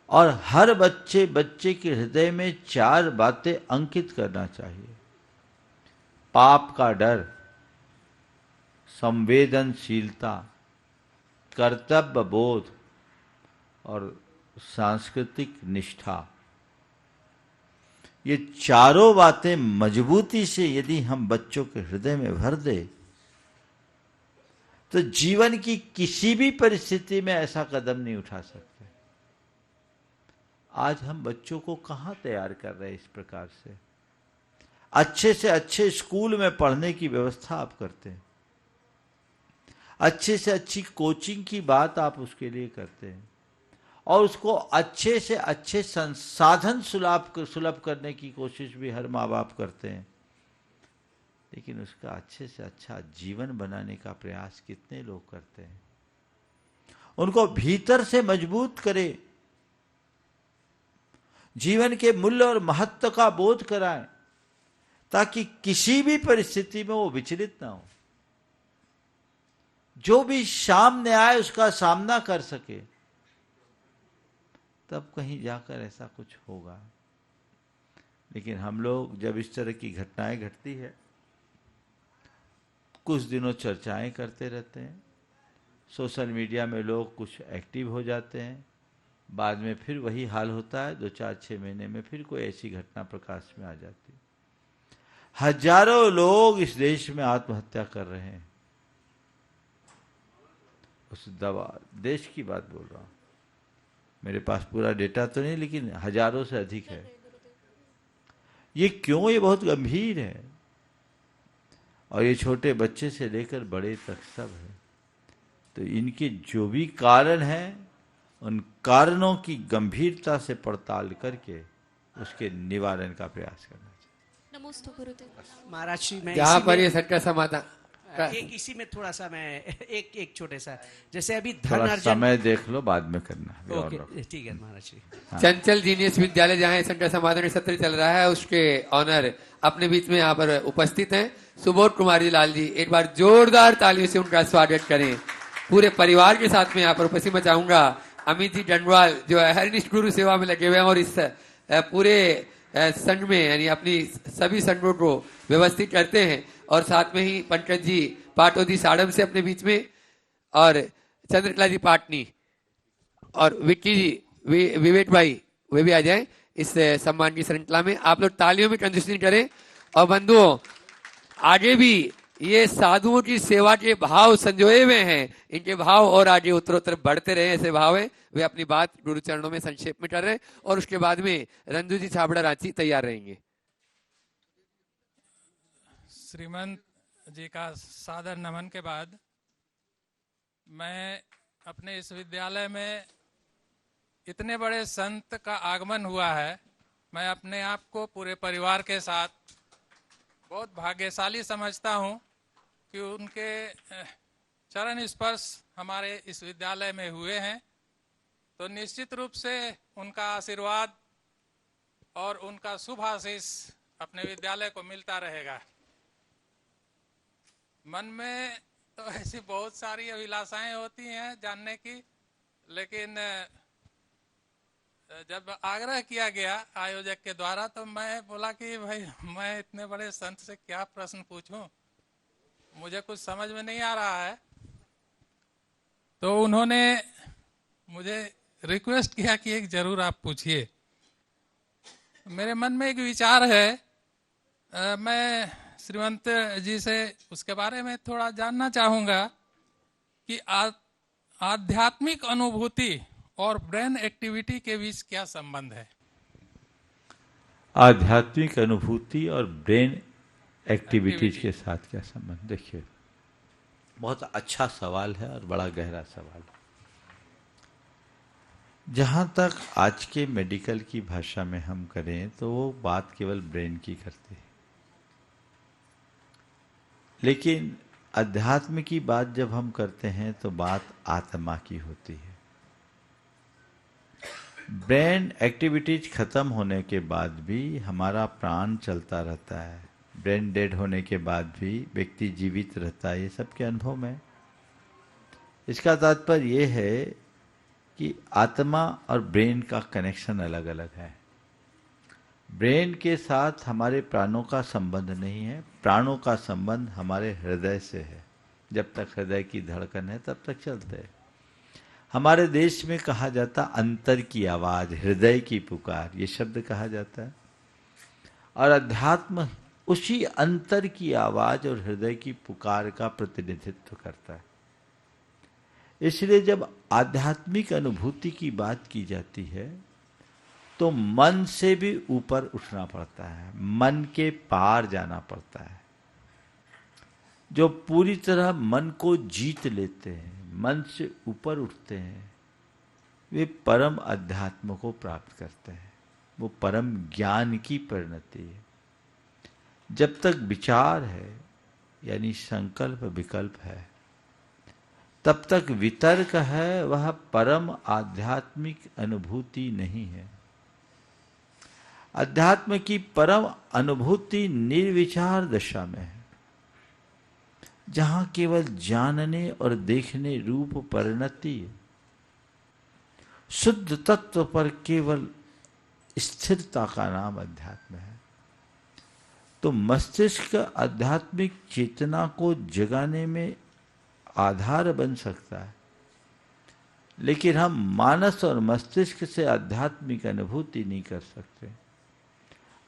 और हर बच्चे के हृदय में 4 बातें अंकित करना चाहिए। पाप का डर, संवेदनशीलता, कर्तव्य बोध और सांस्कृतिक निष्ठा। ये चारों बातें मजबूती से यदि हम बच्चों के हृदय में भर दे तो जीवन की किसी भी परिस्थिति में ऐसा कदम नहीं उठा सकते। आज हम बच्चों को कहां तैयार कर रहे हैं इस प्रकार से अच्छे स्कूल में पढ़ने की व्यवस्था आप करते हैं, अच्छे से अच्छी कोचिंग की बात आप उसके लिए करते हैं, और उसको अच्छे से अच्छे संसाधन सुलभ करने की कोशिश भी हर माँ बाप करते हैं। लेकिन उसका अच्छे से अच्छा जीवन बनाने का प्रयास कितने लोग करते हैं? उनको भीतर से मजबूत करें, जीवन के मूल्य और महत्व का बोध कराएं, ताकि किसी भी परिस्थिति में वो विचलित ना हो, जो भी सामने आए उसका सामना कर सके। तब कहीं जाकर ऐसा कुछ होगा। लेकिन हम लोग जब इस तरह की घटनाएं घटती है, कुछ दिनों चर्चाएं करते रहते हैं, सोशल मीडिया में लोग कुछ एक्टिव हो जाते हैं, बाद में फिर वही हाल होता है, 2-4-6 महीने में फिर कोई ऐसी घटना प्रकाश में आ जाती है। हजारों लोग इस देश में आत्महत्या कर रहे हैं। उस देश की बात बोल रहा हूं, मेरे पास पूरा डेटा तो नहीं, लेकिन हजारों से अधिक है। ये क्यों? ये बहुत गंभीर है, और ये छोटे बच्चे से लेकर बड़े तक सब है। तो इनके जो भी कारण हैं, उन कारणों की गंभीरता से पड़ताल करके उसके निवारण का प्रयास करना चाहिए। नमोस्तु गुरुदेव। महाराज श्री, मैं जहाँ इसी पर में- ये संकट समाधान इसी में थोड़ा सा मैं एक छोटे सा, जैसे अभी धन थोड़ा अर्जन। समय देख लो, बाद में करना है। और ओके, रखो। ठीक है महाराज श्री। चंचल जीनियस विद्यालय जहाँ संकट समाधान सत्र चल रहा है, उसके ऑनर अपने बीच में यहाँ पर उपस्थित हैं सुबोध कुमारी लाल जी। एक बार जोरदार तालियों से उनका स्वागत करें। पूरे परिवार के साथ में यहाँ पर उपस्थित मैं चाहूंगा अमित जी डंडवाल, जो हरनिष्ठ गुरु सेवा में लगे हुए हैं और इस पूरे संघ में यानी अपनी सभी संघों को व्यवस्थित करते हैं, और साथ में ही पंकज जी पाटोदी साड़म से अपने बीच में, और चंद्रकला जी पाटनी और विक्की जी विवेक भाई वे भी आ जाएं इस सम्मान की श्रृंखला में। आप लोग तालियों में कंजूसी करें। और बंधुओं, आगे भी ये साधुओं की सेवा के भाव संजोए हुए हैं, इनके भाव और आगे उत्तरोत्तर बढ़ते रहे, ऐसे भाव है। वे अपनी बात गुरु चरणों में संक्षेप में कर रहे हैं, और उसके बाद में रंजू जी छाबड़ा रांची तैयार रहेंगे। श्रीमंत जी का सादर नमन के बाद मैं अपने इस विद्यालय में इतने बड़े संत का आगमन हुआ है, मैं अपने आप को पूरे परिवार के साथ बहुत भाग्यशाली समझता हूं कि उनके चरण स्पर्श हमारे इस विद्यालय में हुए हैं। तो निश्चित रूप से उनका आशीर्वाद और उनका शुभ आशीष अपने विद्यालय को मिलता रहेगा। मन में तो ऐसी बहुत सारी अभिलाषाएं होती हैं जानने की, लेकिन जब आग्रह किया गया आयोजक के द्वारा, तो मैं बोला कि भाई मैं इतने बड़े संत से क्या प्रश्न पूछूं, मुझे कुछ समझ में नहीं आ रहा है। तो उन्होंने मुझे रिक्वेस्ट किया कि एक जरूर आप पूछिए। मेरे मन में एक विचार है, मैं श्रीमंत जी से उसके बारे में थोड़ा जानना चाहूंगा कि आध्यात्मिक अनुभूति और ब्रेन एक्टिविटी के बीच क्या संबंध है? आध्यात्मिक अनुभूति और ब्रेन एक्टिविटीज के साथ क्या संबंध? देखिए, बहुत अच्छा सवाल है और बड़ा गहरा सवाल है। जहाँ तक आज के मेडिकल की भाषा में हम करें तो वो बात केवल ब्रेन की करते हैं, लेकिन अध्यात्म की बात जब हम करते हैं तो बात आत्मा की होती है। ब्रेन एक्टिविटीज खत्म होने के बाद भी हमारा प्राण चलता रहता है, ब्रेन डेड होने के बाद भी व्यक्ति जीवित रहता है, ये सबके अनुभव में। इसका तात्पर्य ये है कि आत्मा और ब्रेन का कनेक्शन अलग अलग है। ब्रेन के साथ हमारे प्राणों का संबंध नहीं है, प्राणों का संबंध हमारे हृदय से है। जब तक हृदय की धड़कन है तब तक चलते हैं। हमारे देश में कहा जाता अंतर की आवाज, हृदय की पुकार, ये शब्द कहा जाता है। और अध्यात्म उसी अंतर की आवाज और हृदय की पुकार का प्रतिनिधित्व करता है। इसलिए जब आध्यात्मिक अनुभूति की बात की जाती है तो मन से भी ऊपर उठना पड़ता है, मन के पार जाना पड़ता है। जो पूरी तरह मन को जीत लेते हैं, मन से ऊपर उठते हैं, वे परम अध्यात्म को प्राप्त करते हैं। वो परम ज्ञान की परिणति है। जब तक विचार है यानी संकल्प विकल्प है, तब तक वितर्क है, वह परम आध्यात्मिक अनुभूति नहीं है। अध्यात्म की परम अनुभूति निर्विचार दशा में है, जहां केवल जानने और देखने रूप परिणति, शुद्ध तत्व पर केवल स्थिरता का नाम अध्यात्म है। तो मस्तिष्क आध्यात्मिक चेतना को जगाने में आधार बन सकता है, लेकिन हम मानस और मस्तिष्क से आध्यात्मिक अनुभूति नहीं कर सकते।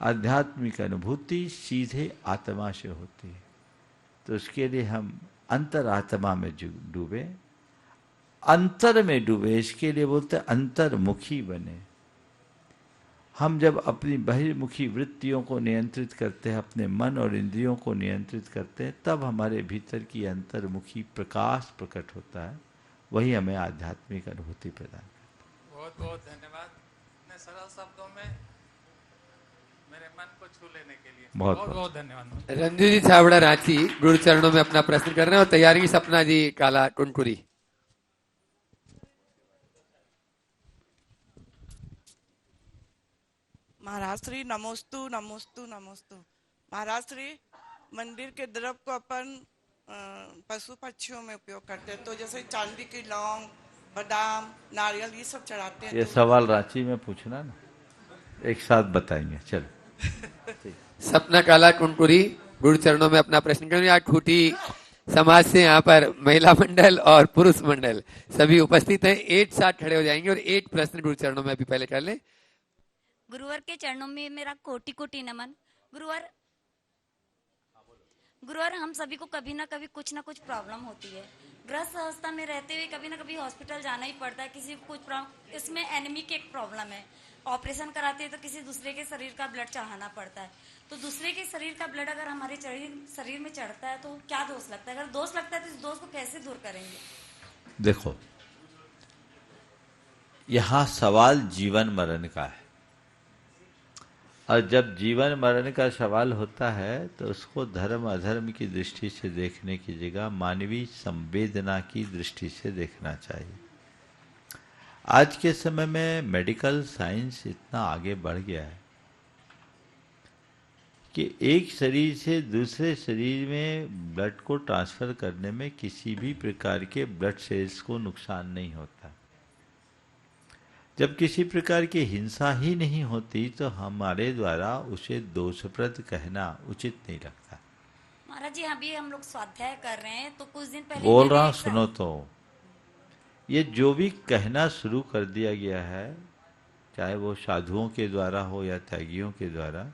आध्यात्मिक अनुभूति सीधे आत्मा से होती है। तो उसके लिए हम अंतरात्मा में डूबे, अंतर में डूबे। इसके लिए बोलते हैं अंतर्मुखी बने। हम जब अपनी बहिर्मुखी वृत्तियों को नियंत्रित करते हैं, अपने मन और इंद्रियों को नियंत्रित करते हैं, तब हमारे भीतर की अंतर्मुखी प्रकाश प्रकट होता है। वही हमें आध्यात्मिक अनुभूति प्रदान करता है। बहुत बहुत धन्यवाद। इतने सरल शब्दों में मेरे मन को छू लेने के लिए बहुत बहुत धन्यवाद। रंजू जी छावड़ा रांची गुरु चरणों में अपना प्रश्न कर रहे हैं और तैयारी सपना जी काला टुनकुरी। महाराज श्री नमोस्तु नमोस्तु नमोस्तु। महाराज श्री मंदिर के द्रव को अपन पशु पक्षियों में उपयोग करते हैं, तो जैसे चांदी की लौंग, बादाम, नारियल ये सब चढ़ाते हैं। ये तो सवाल रांची में पूछना ना, एक साथ बताएंगे। चलो। सपना काला टुनकुरी गुरु चरणों में अपना प्रश्न करेंगे। आज खूटी समाज से यहाँ पर महिला मंडल और पुरुष मंडल सभी उपस्थित हैं। एक साथ खड़े हो जाएंगे और एक प्रश्न गुरु चरणों में अभी पहले कर लें। गुरुवर के चरणों में मेरा कोटि कोटि नमन। गुरुवर हम सभी को कभी ना कभी कुछ ना कुछ प्रॉब्लम होती है। ग्रस्त अवस्था में रहते हुए कभी ना कभी हॉस्पिटल जाना ही पड़ता है। किसी को कुछ प्रॉब्लम, इसमें एनीमी की एक प्रॉब्लम है। ऑपरेशन कराते हैं तो किसी दूसरे के शरीर का ब्लड चढ़ाना पड़ता है। तो दूसरे के शरीर का ब्लड अगर हमारे शरीर में चढ़ता है तो क्या दोष लगता है? अगर दोष लगता है तो इस दोष को कैसे दूर करेंगे? देखो, यहाँ सवाल जीवन मरण का है, और जब जीवन मरण का सवाल होता है तो उसको धर्म अधर्म की दृष्टि से देखने की जगह मानवीय संवेदना की दृष्टि से देखना चाहिए। आज के समय में मेडिकल साइंस इतना आगे बढ़ गया है कि एक शरीर से दूसरे शरीर में ब्लड को ट्रांसफर करने में किसी भी प्रकार के ब्लड सेल्स को नुकसान नहीं होता। जब किसी प्रकार की हिंसा ही नहीं होती तो हमारे द्वारा उसे दोषप्रद कहना उचित नहीं लगता। महाराज जी अभी हम लोग स्वाध्याय कर रहे हैं तो कुछ दिन पहले बोल रहा हूं, सुनो तो। ये जो भी कहना शुरू कर दिया गया है, चाहे वो साधुओं के द्वारा हो या त्यागियों के द्वारा,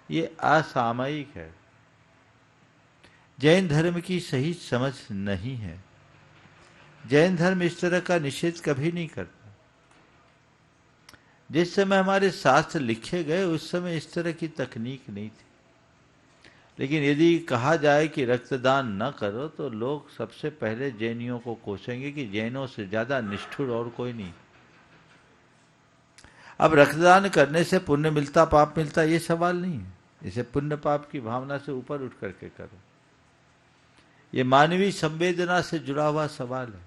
ये असामयिक है। जैन धर्म की सही समझ नहीं है। जैन धर्म इस तरह का निषेध कभी नहीं करता। जिस समय हमारे शास्त्र लिखे गए उस समय इस तरह की तकनीक नहीं थी। लेकिन यदि कहा जाए कि रक्तदान न करो तो लोग सबसे पहले जैनियों को कोसेंगे कि जैनों से ज्यादा निष्ठुर और कोई नहीं। अब रक्तदान करने से पुण्य मिलता पाप मिलता ये सवाल नहीं है। इसे पुण्य पाप की भावना से ऊपर उठ करके करो। ये मानवीय संवेदना से जुड़ा हुआ सवाल है।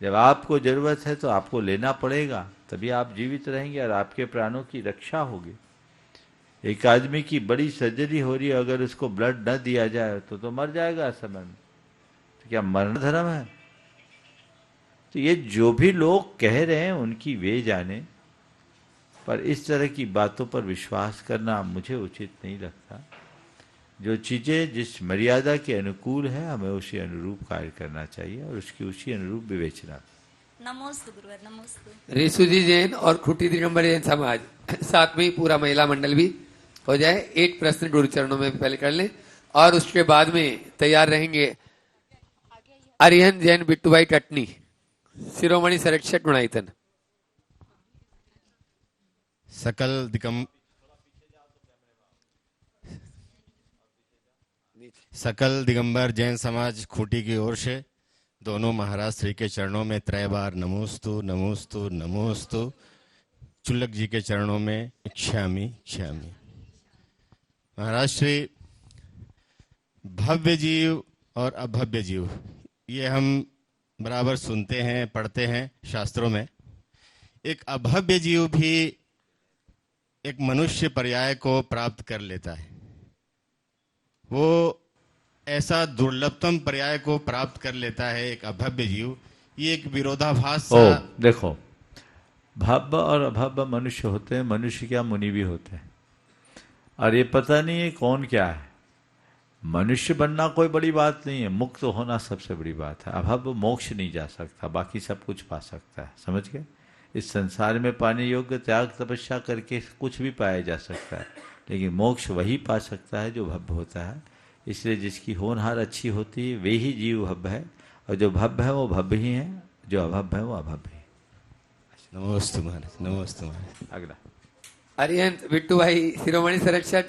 जब आपको जरूरत है तो आपको लेना पड़ेगा, तभी आप जीवित रहेंगे और आपके प्राणों की रक्षा होगी। एक आदमी की बड़ी सर्जरी हो रही है, अगर उसको ब्लड न दिया जाए तो मर जाएगा समय में। तो क्या मरण धर्म है? तो ये जो भी लोग कह रहे हैं उनकी वे जाने, पर इस तरह की बातों पर विश्वास करना मुझे उचित नहीं लगता। जो चीजें जिस मर्यादा के अनुकूल है हमें उसी अनुरूप कार्य करना चाहिए और उसकी उसी अनुरूप विवेचना। नमोस्तु गुरुवर, नमोस्तु। रेसु जी जैन और खूटी दिगंबर जैन समाज, साथ में ही पूरा महिला मंडल भी हो जाए। एक प्रश्न गुरु चरणों में पहले कर लें और उसके बाद में तैयार रहेंगे अरिहन जैन बिट्टूभाई कटनी, शिरोमणि संरक्षक गुणायतन। सकल दिगंबर जैन समाज खूटी की ओर से दोनों महाराज श्री के चरणों में त्रय बार नमोस्तु नमोस्तु नमोस्तु। चुल्लक जी के चरणों में क्षामी क्षामी। महाराज श्री, भव्य जीव और अभव्य जीव ये हम बराबर सुनते हैं, पढ़ते हैं शास्त्रों में। एक अभव्य जीव भी एक मनुष्य पर्याय को प्राप्त कर लेता है। वो ऐसा दुर्लभतम पर्याय को प्राप्त कर लेता है एक अभव्य जीव। ये एक विरोधाभास देखो, भव्य और अभव्य मनुष्य होते हैं। मनुष्य क्या, मुनि भी होते हैं। और ये पता नहीं है कौन क्या है। मनुष्य बनना कोई बड़ी बात नहीं है, मुक्त होना सबसे बड़ी बात है। अभव मोक्ष नहीं जा सकता, बाकी सब कुछ पा सकता है, समझ गए। इस संसार में पाने योग्य त्याग तपस्या करके कुछ भी पाया जा सकता है, लेकिन मोक्ष वही पा सकता है जो भव्य होता है। इसलिए जिसकी होनहार अच्छी होती है वे ही जीव भव्य है, और जो भव्य है वो भव्य ही है, जो अभव्य है वो अभव्य है। नमोस्तु महाराज, नमोस्तु महाराज। अगला अरिहंत बिट्टू भाई शिरोमणि संरक्षक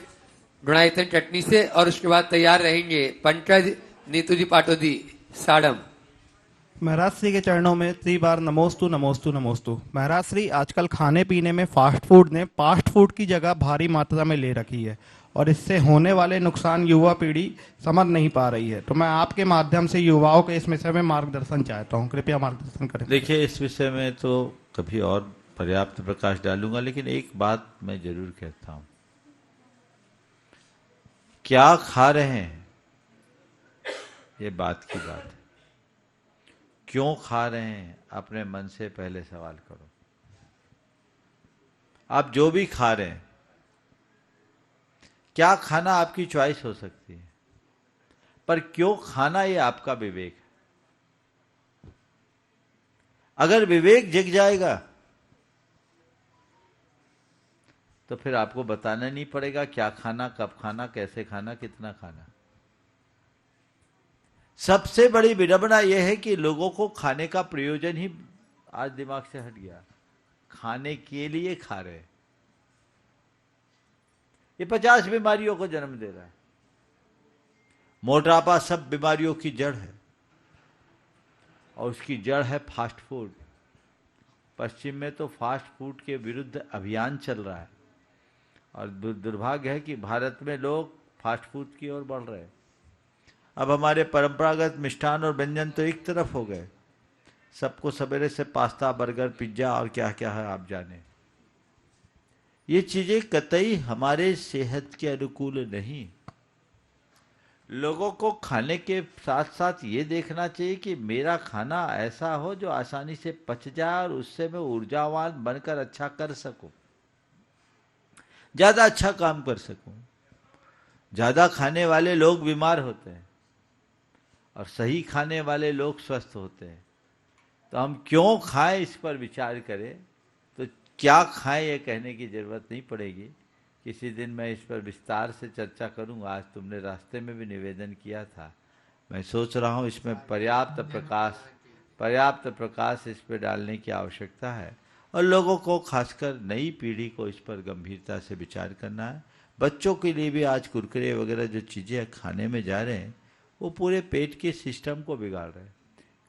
गुणायतन चटनी से, और उसके बाद तैयार रहेंगे पंकज नीतू जी पाटोदी साड़म। महाराज श्री के चरणों में 3 बार नमोस्तु नमोस्तु नमोस्तु। महाराज श्री, आजकल खाने पीने में फास्ट फूड ने फास्ट फूड की जगह भारी मात्रा में ले रखी है, और इससे होने वाले नुकसान युवा पीढ़ी समझ नहीं पा रही है। तो मैं आपके माध्यम से युवाओं के इस विषय में मार्गदर्शन चाहता हूँ, कृपया मार्गदर्शन करें। देखिए, इस विषय में तो कभी और पर्याप्त प्रकाश डालूंगा, लेकिन एक बात मैं जरूर कहता हूं, क्या खा रहे हैं ये बात की बात है। क्यों खा रहे हैं अपने मन से पहले सवाल करो। आप जो भी खा रहे हैं, क्या खाना आपकी चॉइस हो सकती है, पर क्यों खाना ये आपका विवेक है। अगर विवेक जग जाएगा तो फिर आपको बताना नहीं पड़ेगा क्या खाना, कब खाना, कैसे खाना, कितना खाना। सबसे बड़ी विडंबना यह है कि लोगों को खाने का प्रयोजन ही आज दिमाग से हट गया। खाने के लिए खा रहे, ये 50 बीमारियों को जन्म दे रहा है। मोटापा सब बीमारियों की जड़ है, और उसकी जड़ है फास्ट फूड। पश्चिम में तो फास्ट फूड के विरुद्ध अभियान चल रहा है, और दुर्भाग्य है कि भारत में लोग फास्ट फूड की ओर बढ़ रहे हैं। अब हमारे परंपरागत मिष्ठान और व्यंजन तो एक तरफ हो गए, सबको सवेरे से पास्ता, बर्गर, पिज्जा और क्या क्या है आप जाने। ये चीजें कतई हमारे सेहत के अनुकूल नहीं। लोगों को खाने के साथ साथ ये देखना चाहिए कि मेरा खाना ऐसा हो जो आसानी से पच जाए, और उससे मैं ऊर्जावान बनकर अच्छा कर सकूं, ज्यादा अच्छा काम कर सकूं। ज्यादा खाने वाले लोग बीमार होते हैं, और सही खाने वाले लोग स्वस्थ होते हैं। तो हम क्यों खाएं इस पर विचार करें। तो क्या खाएं ये कहने की जरूरत नहीं पड़ेगी, किसी दिन मैं इस पर विस्तार से चर्चा करूंगा। आज तुमने रास्ते में भी निवेदन किया था, मैं सोच रहा हूं इसमें पर्याप्त प्रकाश इस पर डालने की आवश्यकता है, और लोगों को, खासकर नई पीढ़ी को इस पर गंभीरता से विचार करना है। बच्चों के लिए भी आज कुरकुरे वगैरह जो चीज़ें खाने में जा रहे हैं वो पूरे पेट के सिस्टम को बिगाड़ रहे हैं।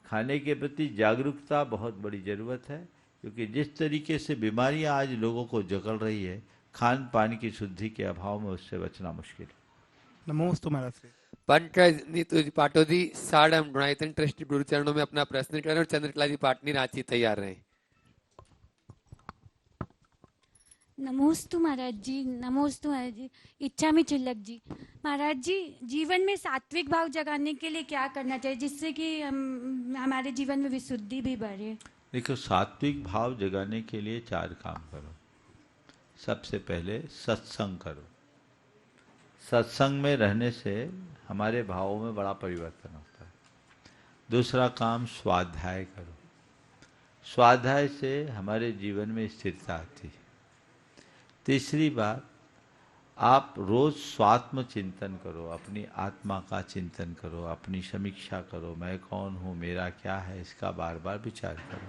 खाने के प्रति जागरूकता बहुत बड़ी ज़रूरत है, क्योंकि जिस तरीके से बीमारियां आज लोगों को जकड़ रही है, खान पान की शुद्धि के अभाव में उससे बचना मुश्किल है। नमोस्तु महाराज श्री। पंकज नीतू जी पाटोदी साड़म गुणायतन ट्रस्ट गुरु चरणों में अपना प्रश्न करें, और चंद्रकला जी पाटनी रांची तैयार रहें। नमोस्तु महाराज जी, नमोस्तु महाराज जी। इच्छा में चिल्लक जी। महाराज जी, जीवन में सात्विक भाव जगाने के लिए क्या करना चाहिए जिससे कि हमारे जीवन में विशुद्धि भी बढ़े। देखो, सात्विक भाव जगाने के लिए 4 काम करो। सबसे पहले सत्संग करो। सत्संग में रहने से हमारे भावों में बड़ा परिवर्तन होता है। दूसरा काम स्वाध्याय करो। स्वाध्याय से हमारे जीवन में स्थिरता आती है। तीसरी बात, आप रोज स्वात्म चिंतन करो, अपनी आत्मा का चिंतन करो, अपनी समीक्षा करो, मैं कौन हूँ, मेरा क्या है, इसका बार बार विचार करो।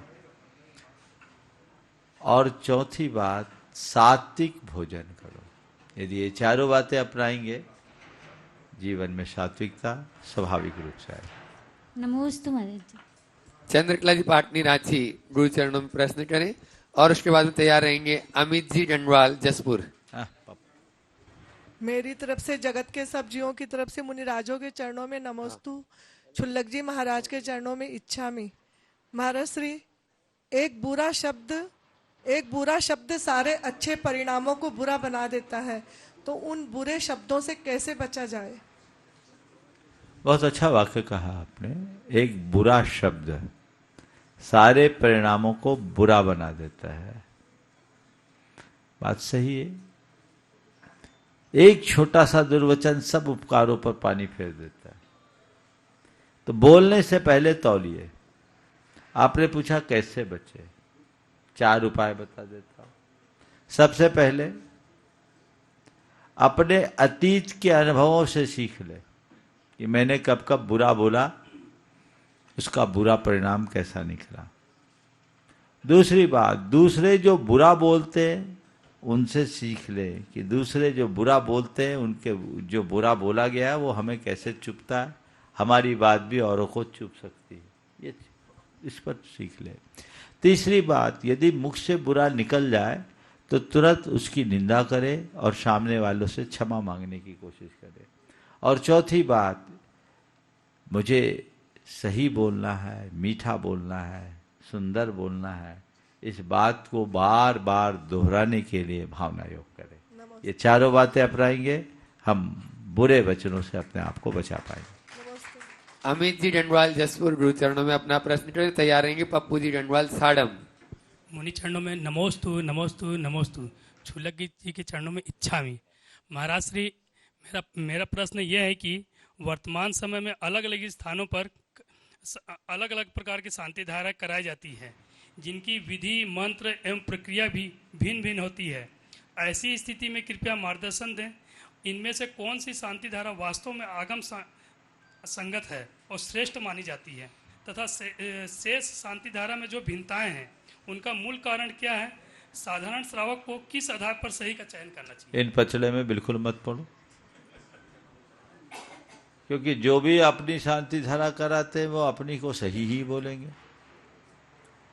और चौथी बात, सात्विक भोजन करो। यदि ये चारों बातें अपनाएंगे, जीवन में सात्विकता स्वाभाविक रूप से आएगी। नमोस्तु महाराज जी। चंद्रकला जी पाटनी रांची गुरु चरणों में प्रश्न करें, और उसके बाद में तैयार रहेंगे अमित जी डंडवाल जसपुर। मेरी तरफ से जगत के सब जीवों की तरफ से मुनिराजों के चरणों में नमोस्तु, छुल्लक जी महाराज के चरणों में इच्छा में। महाराज श्री, एक बुरा शब्द सारे अच्छे परिणामों को बुरा बना देता है, तो उन बुरे शब्दों से कैसे बचा जाए। बहुत अच्छा वाक्य कहा आपने। एक बुरा शब्द सारे परिणामों को बुरा बना देता है। बात सही है। एक छोटा सा दुर्वचन सब उपकारों पर पानी फेर देता है। तो बोलने से पहले तौलिए। आपने पूछा कैसे बचे, 4 उपाय बता देता हूं। सबसे पहले अपने अतीत के अनुभवों से सीख ले कि मैंने कब कब बुरा बोला, उसका बुरा परिणाम कैसा निकला। दूसरी बात, दूसरे जो बुरा बोलते हैं उनसे सीख ले कि दूसरे जो बुरा बोलते हैं उनके जो बुरा बोला गया है वो हमें कैसे चुभता है, हमारी बात भी औरों को चुभ सकती है, ये इस पर सीख ले। तीसरी बात, यदि मुख से बुरा निकल जाए तो तुरंत उसकी निंदा करे और सामने वालों से क्षमा मांगने की कोशिश करे। और चौथी बात, मुझे सही बोलना है, मीठा बोलना है, सुंदर बोलना है, इस बात को बार बार दोहराने के लिए भावना योग करें। ये चारों बातें अपनाएंगे, हम बुरे वचनों से अपने आप को बचा पाएंगे। अमित जी डंडवाल जसपुर गुरु चरणों में अपना प्रश्न करें, तैयार रहेंगे। पप्पू जी डंडवाल साड़म। मुनि चरणों में नमोस्तु नमोस्तु नमोस्तु। छुलक जी के चरणों में इच्छामि। महाराज श्री, मेरा प्रश्न यह है कि वर्तमान समय में अलग अलग स्थानों पर अलग अलग प्रकार की शांति धारा कराई जाती है, जिनकी विधि, मंत्र एवं प्रक्रिया भी भिन्न भिन्न होती है। ऐसी स्थिति में कृपया मार्गदर्शन दें, इनमें से कौन सी शांति धारा वास्तव में आगम संगत है और श्रेष्ठ मानी जाती है, तथा शेष शांति धारा में जो भिन्नताएं हैं उनका मूल कारण क्या है। साधारण श्रावक को किस आधार पर सही का चयन करना चाहिए। इन पचड़े में बिल्कुल मत पड़ो, क्योंकि जो भी अपनी शांति धारा कराते हैं वो अपनी को सही ही बोलेंगे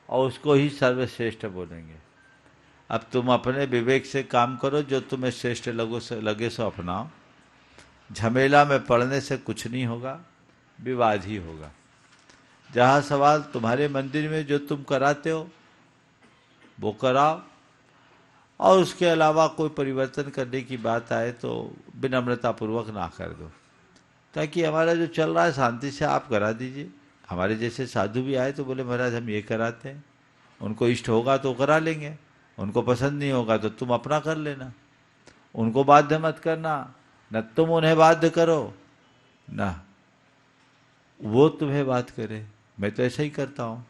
और उसको ही सर्वश्रेष्ठ बोलेंगे। अब तुम अपने विवेक से काम करो, जो तुम्हें श्रेष्ठ लगे सो अपनाओ। झमेला में पड़ने से कुछ नहीं होगा, विवाद ही होगा। जहाँ सवाल तुम्हारे मंदिर में जो तुम कराते हो वो कराओ, और उसके अलावा कोई परिवर्तन करने की बात आए तो विनम्रतापूर्वक ना कर दो, ताकि हमारा जो चल रहा है शांति से आप करा दीजिए। हमारे जैसे साधु भी आए तो बोले महाराज हम ये कराते हैं, उनको इष्ट होगा तो करा लेंगे, उनको पसंद नहीं होगा तो तुम अपना कर लेना। उनको बाध्य मत करना, न तुम उन्हें बाध्य करो ना वो तुम्हें बात करे। मैं तो ऐसा ही करता हूँ।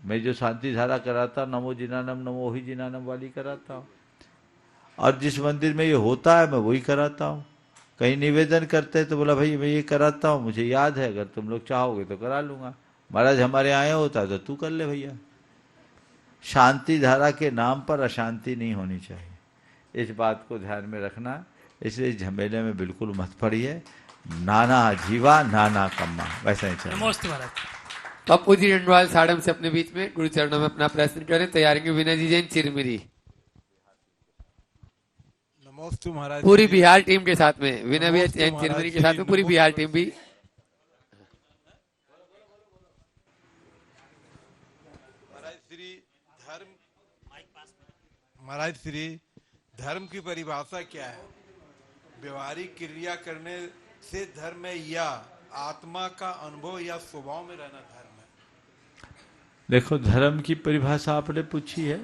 मैं जो शांति धारा कराता हूँ, नमो जिनानम नमो ही जिनानम वाली कराता हूँ, और जिस मंदिर में ये होता है मैं वही कराता हूँ। कहीं निवेदन करते हैं तो बोला भाई मैं ये कराता हूँ, मुझे याद है, अगर तुम लोग चाहोगे तो करा लूँगा। महाराज हमारे आए होता तो तू कर ले भैया। शांति धारा के नाम पर अशांति नहीं होनी चाहिए, इस बात को ध्यान में रखना। इसलिए झमेले में बिल्कुल मत पड़िए। नाना जीवा नाना कम्मा, वैसा ही चाहिए। नमस्ते महाराज। पप्पू जी डंडवाल साड़म से अपने बीच में गुरु चरणों में अपना प्रश्न करें, तैयार की विनय जी जैन चिरमिरी। नमोस्तु महाराज। पूरी बिहार टीम के साथ में, विनय भी जैन चिरमिरी के साथ में पूरी बिहार टीम भी। महाराज श्री, धर्म की परिभाषा क्या है? व्यवहारिक क्रिया करने से धर्म है या आत्मा का अनुभव या स्वभाव में रहना धर्म है? देखो, धर्म की परिभाषा आपने पूछी है,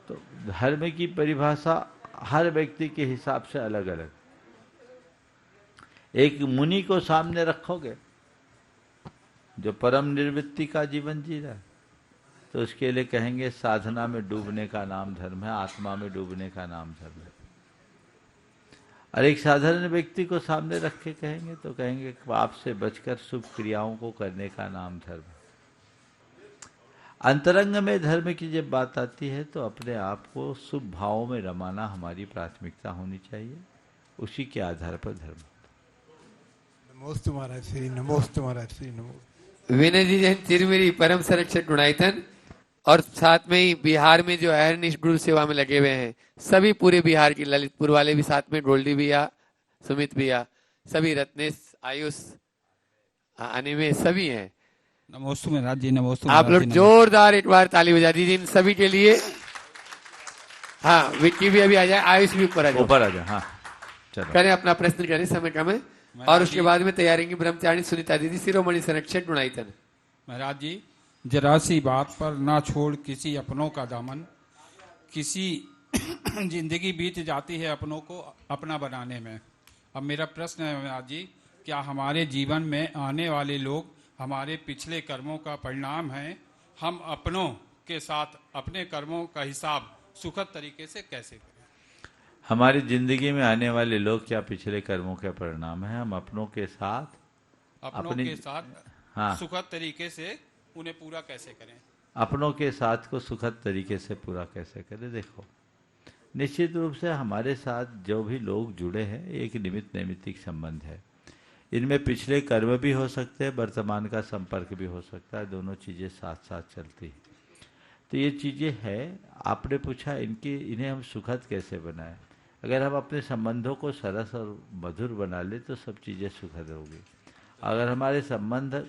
तो धर्म की परिभाषा हर व्यक्ति के हिसाब से अलग अलग। एक मुनि को सामने रखोगे जो परम निर्वृत्ति का जीवन जी रहा है, तो उसके लिए कहेंगे साधना में डूबने का नाम धर्म है, आत्मा में डूबने का नाम धर्म है। और एक साधारण व्यक्ति को सामने रख के कहेंगे तो कहेंगे पाप से बचकर शुभ क्रियाओं को करने का नाम धर्म है। अंतरंग में धर्म की जब बात आती है तो अपने आप को शुभ भावों में रमाना हमारी प्राथमिकता होनी चाहिए, उसी के आधार पर धर्म। नमोस्तु महाराज श्री, नमोस्तु महाराज श्री, नमो। विनय जी जैन चिरमिरी परम संरक्षक गुणायतन, और साथ में ही बिहार में जो अहरनिश गुरु सेवा में लगे हुए हैं सभी, पूरे बिहार की ललितपुर वाले भी साथ में, गोल्डी भैया, सुमित भैया, सभी, रत्नेश, आयुष, अनिमेश, सभी हैं। नमोस्तु महाराज जी, नमोस्तु। आप लोग जोरदार एक बार ताली बजा दीजिए इन सभी के लिए। हाँ, विक्की भी अभी आ जाए, आयुष भी ऊपर आ जाए। हाँ, चलो करें अपना प्रश्न करें, समय कम है। और उसके बाद में तैयारी की ब्रह्मचारिणी सुनीता दीदी, शिरोमणि संरक्षक गुणायतन। महाराज जी, जरा सी बात पर ना छोड़ किसी अपनों का दामन, किसी जिंदगी बीत जाती है अपनों को अपना बनाने में। अब मेरा प्रश्न है महाराज जी, क्या हमारे जीवन में आने वाले लोग हमारे पिछले कर्मों का परिणाम हैं? हम अपनों के साथ अपने कर्मों का हिसाब सुखद तरीके से कैसे करें? हमारी जिंदगी में आने वाले लोग क्या पिछले कर्मों के परिणाम हैं? हम अपनों के साथ हाँ, सुखद तरीके से उन्हें पूरा कैसे करें? अपनों के साथ को सुखद तरीके से पूरा कैसे करें? देखो, निश्चित रूप से हमारे साथ जो भी लोग जुड़े हैं एक निमित्त नैमित्तिक संबंध है। इनमें पिछले कर्म भी हो सकते हैं, वर्तमान का संपर्क भी हो सकता है, दोनों चीज़ें साथ साथ चलती हैं। तो ये चीज़ें हैं। आपने पूछा इन्हें हम सुखद कैसे बनाएं? अगर हम अपने संबंधों को सरस और मधुर बना ले तो सब चीज़ें सुखद होगी। अगर हमारे संबंध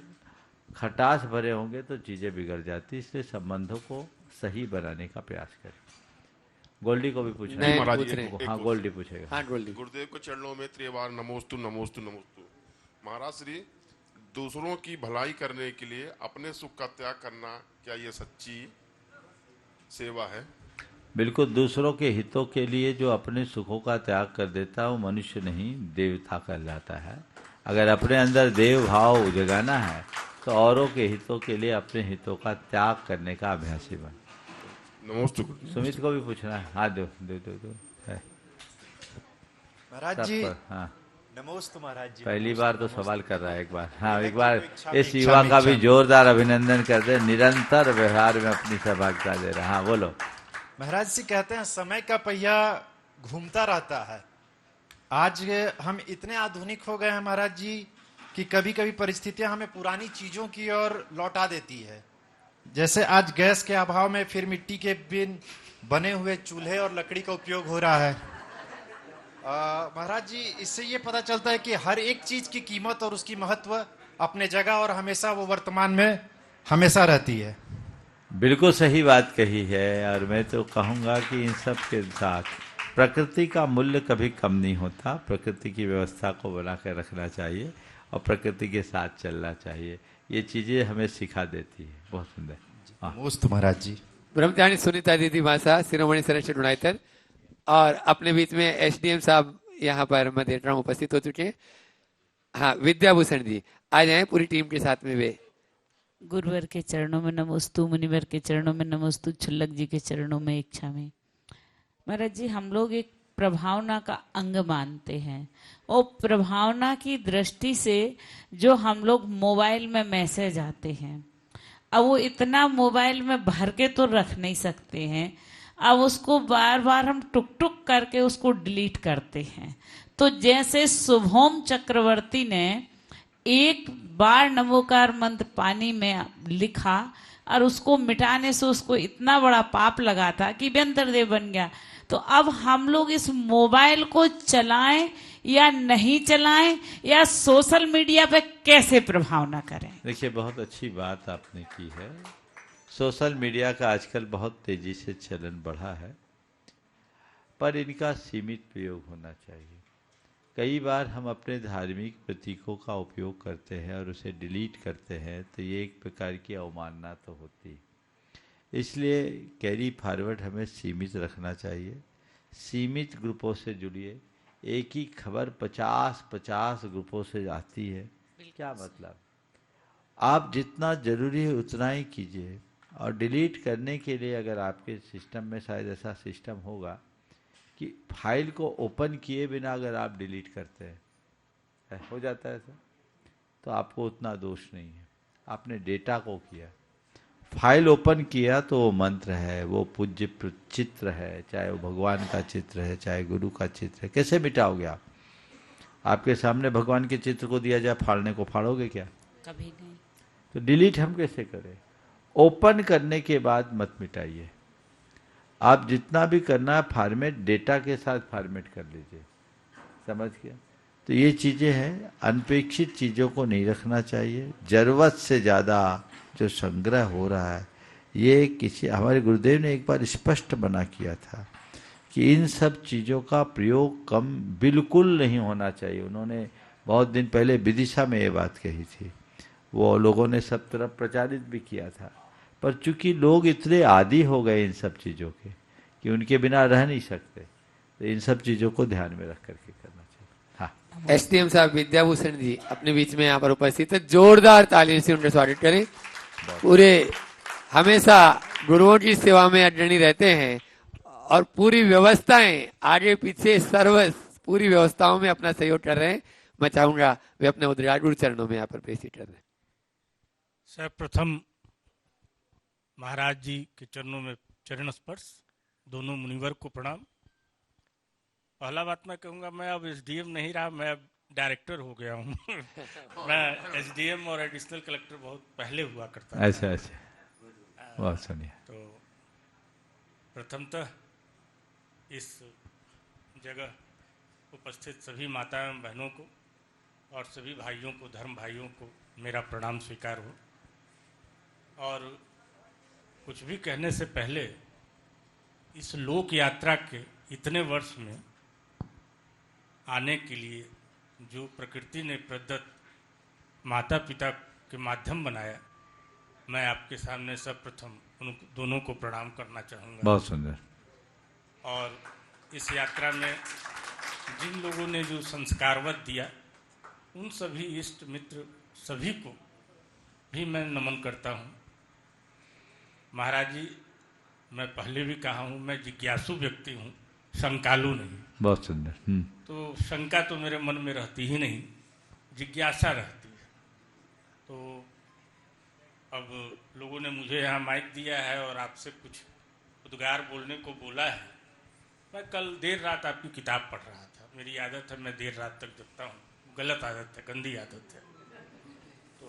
खटास भरे होंगे तो चीज़ें बिगड़ जाती, इसलिए संबंधों को सही बनाने का प्रयास करें। गोल्डी को भी पूछना है। हाँ, गोल्डी पूछेगा। हाँ, गोल्डी। गुरुदेव के चरणों में त्रिवार नमोस्तु नमोस्तु नमोस्तु। महाराज श्री, दूसरों की भलाई करने के लिए अपने सुख का त्याग करना, क्या ये सच्ची सेवा है? बिल्कुल। दूसरों के हितों के लिए जो अपने सुखों का त्याग कर देता है वो मनुष्य नहीं देवता कहलाता है। अगर अपने अंदर देव भाव जगाना है तो औरों के हितों के लिए अपने हितों का त्याग करने का अभ्यासी बन। नमस्ते। सुमित को भी पूछना है। हाँ, दो है महाराज जी। हाँ, नमोस्तु महाराज जी। पहली बार तो सवाल कर रहा है। एक बार इस युवा का भी जोरदार अभिनंदन कर दे, निरंतर व्यवहार में अपनी सहभागिता दे रहा। हाँ, बोलो। महाराज जी कहते हैं समय का पहिया घूमता रहता है। आज हम इतने आधुनिक हो गए हैं महाराज जी कि कभी कभी परिस्थितियां हमें पुरानी चीजों की ओर लौटा देती है। जैसे आज गैस के अभाव में फिर मिट्टी के बिन बने हुए चूल्हे और लकड़ी का उपयोग हो रहा है। महाराज जी, इससे ये पता चलता है कि हर एक चीज की कीमत और उसकी महत्व अपने जगह और हमेशा वो वर्तमान में हमेशा रहती है। बिल्कुल सही बात कही है। और मैं तो कहूँगा कि इन सब के साथ प्रकृति का मूल्य कभी कम नहीं होता। प्रकृति की व्यवस्था को बना कर रखना चाहिए और प्रकृति के साथ चलना चाहिए। ये चीज़ें हमें सिखा देती है। बहुत सुंदर। नमस्ते महाराज जी। ब्रह्मचारी सुनीता दीदी मासा शिरोमणि सरस्वती डुनाइतर और अपने बीच में एसडीएम साहब यहाँ पर मैं देख रहा हूँ उपस्थित हो चुके हैं। हाँ, विद्याभूषण जी आ जाए पूरी टीम के साथ में। वे गुरुवर के चरणों में नमोस्तु, मुनिवर के चरणों में नमोस्तु, छुल्लक जी के चरणों में इच्छा में। महाराज जी, हम लोग एक प्रभावना का अंग मानते हैं और प्रभावना की दृष्टि से जो हम लोग मोबाइल में मैसेज आते हैं, अब वो इतना मोबाइल में भर के तो रख नहीं सकते हैं। अब उसको बार बार हम टुक टुक करके उसको डिलीट करते हैं। तो जैसे शुभोम चक्रवर्ती ने एक बार नमोकार मंत्र पानी में लिखा और उसको मिटाने से उसको इतना बड़ा पाप लगा था कि व्यंतरदेव बन गया। तो अब हम लोग इस मोबाइल को चलाएं या नहीं चलाएं या सोशल मीडिया पे कैसे प्रभाव न करें? देखिए, बहुत अच्छी बात आपने की है। सोशल मीडिया का आजकल बहुत तेजी से चलन बढ़ा है, पर इनका सीमित प्रयोग होना चाहिए। कई बार हम अपने धार्मिक प्रतीकों का उपयोग करते हैं और उसे डिलीट करते हैं, तो ये एक प्रकार की अवमानना तो होती है। इसलिए कैरी फॉरवर्ड हमें सीमित रखना चाहिए। सीमित ग्रुपों से जुड़िए। एक ही खबर 50 ग्रुपों से आती है, क्या मतलब? आप जितना ज़रूरी है उतना ही कीजिए। और डिलीट करने के लिए अगर आपके सिस्टम में शायद ऐसा सिस्टम होगा कि फाइल को ओपन किए बिना अगर आप डिलीट करते हैं, हो जाता है ऐसा, तो आपको उतना दोष नहीं है। आपने डेटा को किया, फाइल ओपन किया तो वो मंत्र है, वो पूज्य चित्र है, चाहे वो भगवान का चित्र है, चाहे गुरु का चित्र है, कैसे मिटाओगे आप? आपके सामने भगवान के चित्र को दिया जाए, फाड़ने को फाड़ोगे क्या? कभी नहीं। तो डिलीट हम कैसे करें? ओपन करने के बाद मत मिटाइए। आप जितना भी करना है फॉर्मेट डेटा के साथ फॉर्मेट कर लीजिए। समझ गया? तो ये चीज़ें हैं, अनपेक्षित चीज़ों को नहीं रखना चाहिए। ज़रूरत से ज़्यादा जो संग्रह हो रहा है, ये किसी हमारे गुरुदेव ने एक बार स्पष्ट बना किया था कि इन सब चीज़ों का प्रयोग कम बिल्कुल नहीं होना चाहिए। उन्होंने बहुत दिन पहले विदिशा में ये बात कही थी, वो लोगों ने सब तरफ प्रचारित भी किया था। पर चूंकि लोग इतने आदी हो गए इन सब चीज़ों के कि उनके बिना रह नहीं सकते। तो इन सब चीज़ों को ध्यान में रख करके करना चाहिए। हाँ, एसडीएम साहब विद्याभूषण जी अपने बीच में यहाँ पर उपस्थित है, जोरदार तालियों से उनका स्वागत करें। पूरे हमेशा गुरुओं की सेवा में अग्रणी रहते हैं और पूरी व्यवस्थाएं आगे पीछे पूरी व्यवस्थाओं में अपना सहयोग कर रहे हैं। मैं चाहूंगा वे अपने उद्गार गुरु चरणों में यहाँ पर प्रेषित कर रहे हैं। सर्वप्रथम महाराज जी के चरणों में चरण स्पर्श, दोनों मुनिवर को प्रणाम। पहला बात मैं कहूँगा, मैं अब एसडीएम नहीं रहा, मैं अब डायरेक्टर हो गया हूँ। मैं एसडीएम और एडिशनल कलेक्टर बहुत पहले हुआ करता था। अच्छा, बहुत सुनिए। तो प्रथमतः इस जगह उपस्थित सभी माता एवं बहनों को और सभी भाइयों को, धर्म भाइयों को मेरा प्रणाम स्वीकार हो। और कुछ भी कहने से पहले इस लोक यात्रा के इतने वर्ष में आने के लिए जो प्रकृति ने प्रदत्त माता पिता के माध्यम बनाया, मैं आपके सामने सर्वप्रथम उन दोनों को प्रणाम करना चाहूँगा। बहुत सुंदर। और इस यात्रा में जिन लोगों ने जो संस्कारवत दिया, उन सभी इष्ट मित्र सभी को भी मैं नमन करता हूँ। महाराज जी, मैं पहले भी कहा हूँ, मैं जिज्ञासु व्यक्ति हूँ, शंकालु नहीं। बहुत सुंदर। तो शंका तो मेरे मन में रहती ही नहीं, जिज्ञासा रहती है। तो अब लोगों ने मुझे यहाँ माइक दिया है और आपसे कुछ उद्गार बोलने को बोला है। मैं कल देर रात आपकी किताब पढ़ रहा था। मेरी आदत है, मैं देर रात तक जगता हूँ, गलत आदत है, गंदी आदत है। तो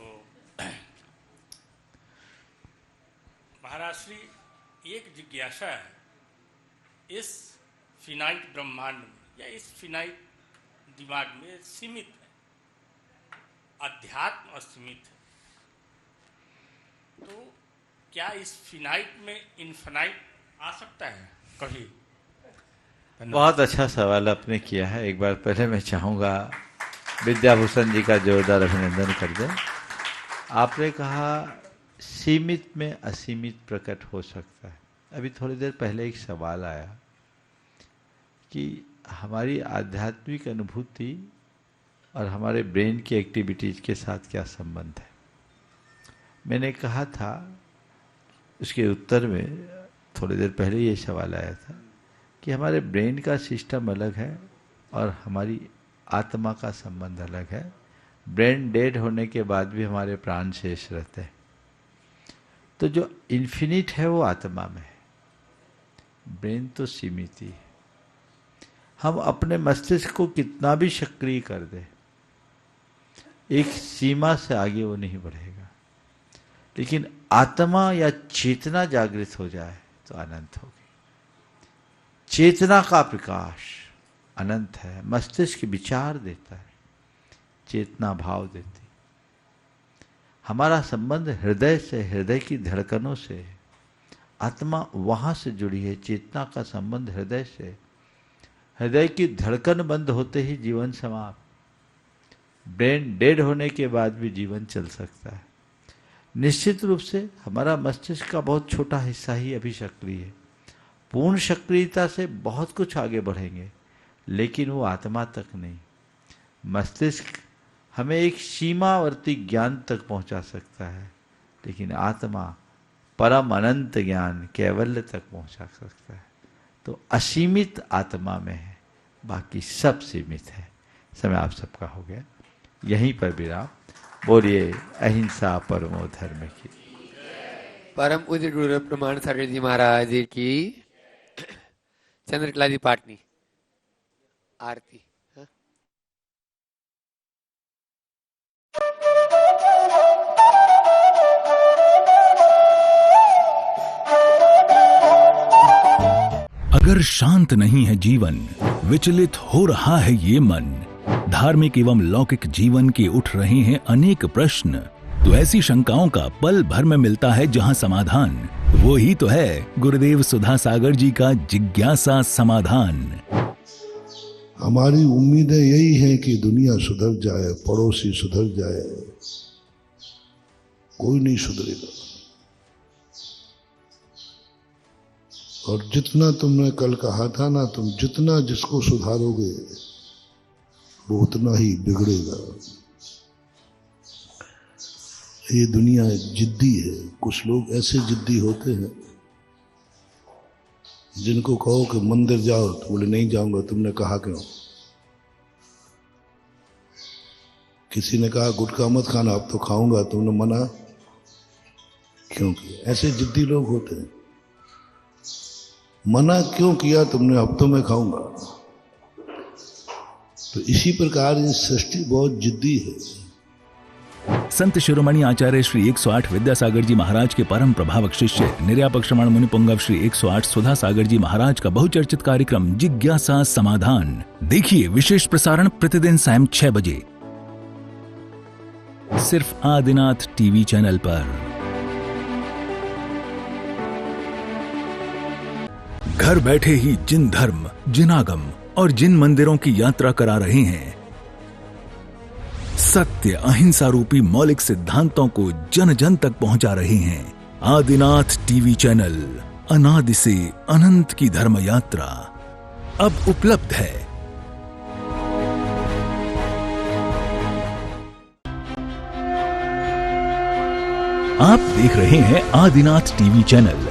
महाराज श्री, एक जिज्ञासा है, इस फिनाइट ब्रह्मांड में या इस फिनाइट दिमाग में सीमित है, अध्यात्म असीमित है। तो क्या इस फिनाइट में इनफिनाइट आ सकता है कभी? बहुत अच्छा सवाल आपने किया है। एक बार पहले मैं चाहूँगा विद्याभूषण जी का जोरदार अभिनंदन कर दें। आपने कहा सीमित में असीमित प्रकट हो सकता है। अभी थोड़ी देर पहले एक सवाल आया कि हमारी आध्यात्मिक अनुभूति और हमारे ब्रेन की एक्टिविटीज़ के साथ क्या संबंध है। मैंने कहा था, उसके उत्तर में थोड़ी देर पहले ये सवाल आया था कि हमारे ब्रेन का सिस्टम अलग है और हमारी आत्मा का संबंध अलग है। ब्रेन डेड होने के बाद भी हमारे प्राण शेष रहते हैं। तो जो इन्फिनिट है वो आत्मा में है, ब्रेन तो सीमित ही है। हम अपने मस्तिष्क को कितना भी सक्रिय कर दे, एक सीमा से आगे वो नहीं बढ़ेगा। लेकिन आत्मा या चेतना जागृत हो जाए तो अनंत होगी। चेतना का प्रकाश अनंत है। मस्तिष्क विचार देता है, चेतना भाव देती। हमारा संबंध हृदय से, हृदय की धड़कनों से है। आत्मा वहाँ से जुड़ी है, चेतना का संबंध हृदय से। हृदय की धड़कन बंद होते ही जीवन समाप्त। ब्रेन डेड होने के बाद भी जीवन चल सकता है। निश्चित रूप से हमारा मस्तिष्क का बहुत छोटा हिस्सा ही अभी सक्रिय है। पूर्ण सक्रियता से बहुत कुछ आगे बढ़ेंगे, लेकिन वो आत्मा तक नहीं। मस्तिष्क हमें एक सीमावर्ती ज्ञान तक पहुंचा सकता है, लेकिन आत्मा परम अनंत ज्ञान कैवल्य तक पहुंचा सकता है। तो असीमित आत्मा में है, बाकी सब सीमित है। समय आप सबका हो गया, यहीं पर विराम। बोलिए अहिंसा परमो धर्म की। परम पूज्य गुरु प्रमाण सागर जी महाराज की चंद्रकला जी पाटनी आरती। अगर शांत नहीं है जीवन, विचलित हो रहा है ये मन, धार्मिक एवं लौकिक जीवन के उठ रहे हैं अनेक प्रश्न, तो ऐसी शंकाओं का पल भर में मिलता है जहां समाधान। वो ही तो है गुरुदेव सुधा सागर जी का जिज्ञासा समाधान। हमारी उम्मीदें यही है कि दुनिया सुधर जाए, पड़ोसी सुधर जाए, कोई नहीं सुधरेगा। और जितना तुमने कल कहा था ना, तुम जितना जिसको सुधारोगे वो उतना ही बिगड़ेगा। ये दुनिया जिद्दी है। कुछ लोग ऐसे जिद्दी होते हैं जिनको कहो कि मंदिर जाओ तो बोले नहीं जाऊंगा। तुमने कहा क्यों? किसी ने कहा गुटखा मत खाना, अब तो खाऊंगा, तुमने मना क्यों किया? ऐसे जिद्दी लोग होते हैं। मना क्यों किया तुमने? अब तो मैं खाऊंगा। तो इसी प्रकार ये सृष्टि बहुत जिद्दी है। संत शिरोमणि आचार्य श्री 108 विद्यासागर जी महाराज के परम प्रभावक शिष्य निर्यापक श्रमण मुनि पुंगव श्री 108 सुधा सागर जी महाराज का बहुचर्चित कार्यक्रम जिज्ञासा समाधान देखिए विशेष प्रसारण प्रतिदिन सायं 6 बजे सिर्फ आदिनाथ टीवी चैनल पर। घर बैठे ही जिन धर्म, जिन आगम और जिन मंदिरों की यात्रा करा रहे हैं, सत्य अहिंसा रूपी मौलिक सिद्धांतों को जन जन तक पहुंचा रहे हैं, आदिनाथ टीवी चैनल अनादि से अनंत की धर्म यात्रा अब उपलब्ध है। आप देख रहे हैं आदिनाथ टीवी चैनल।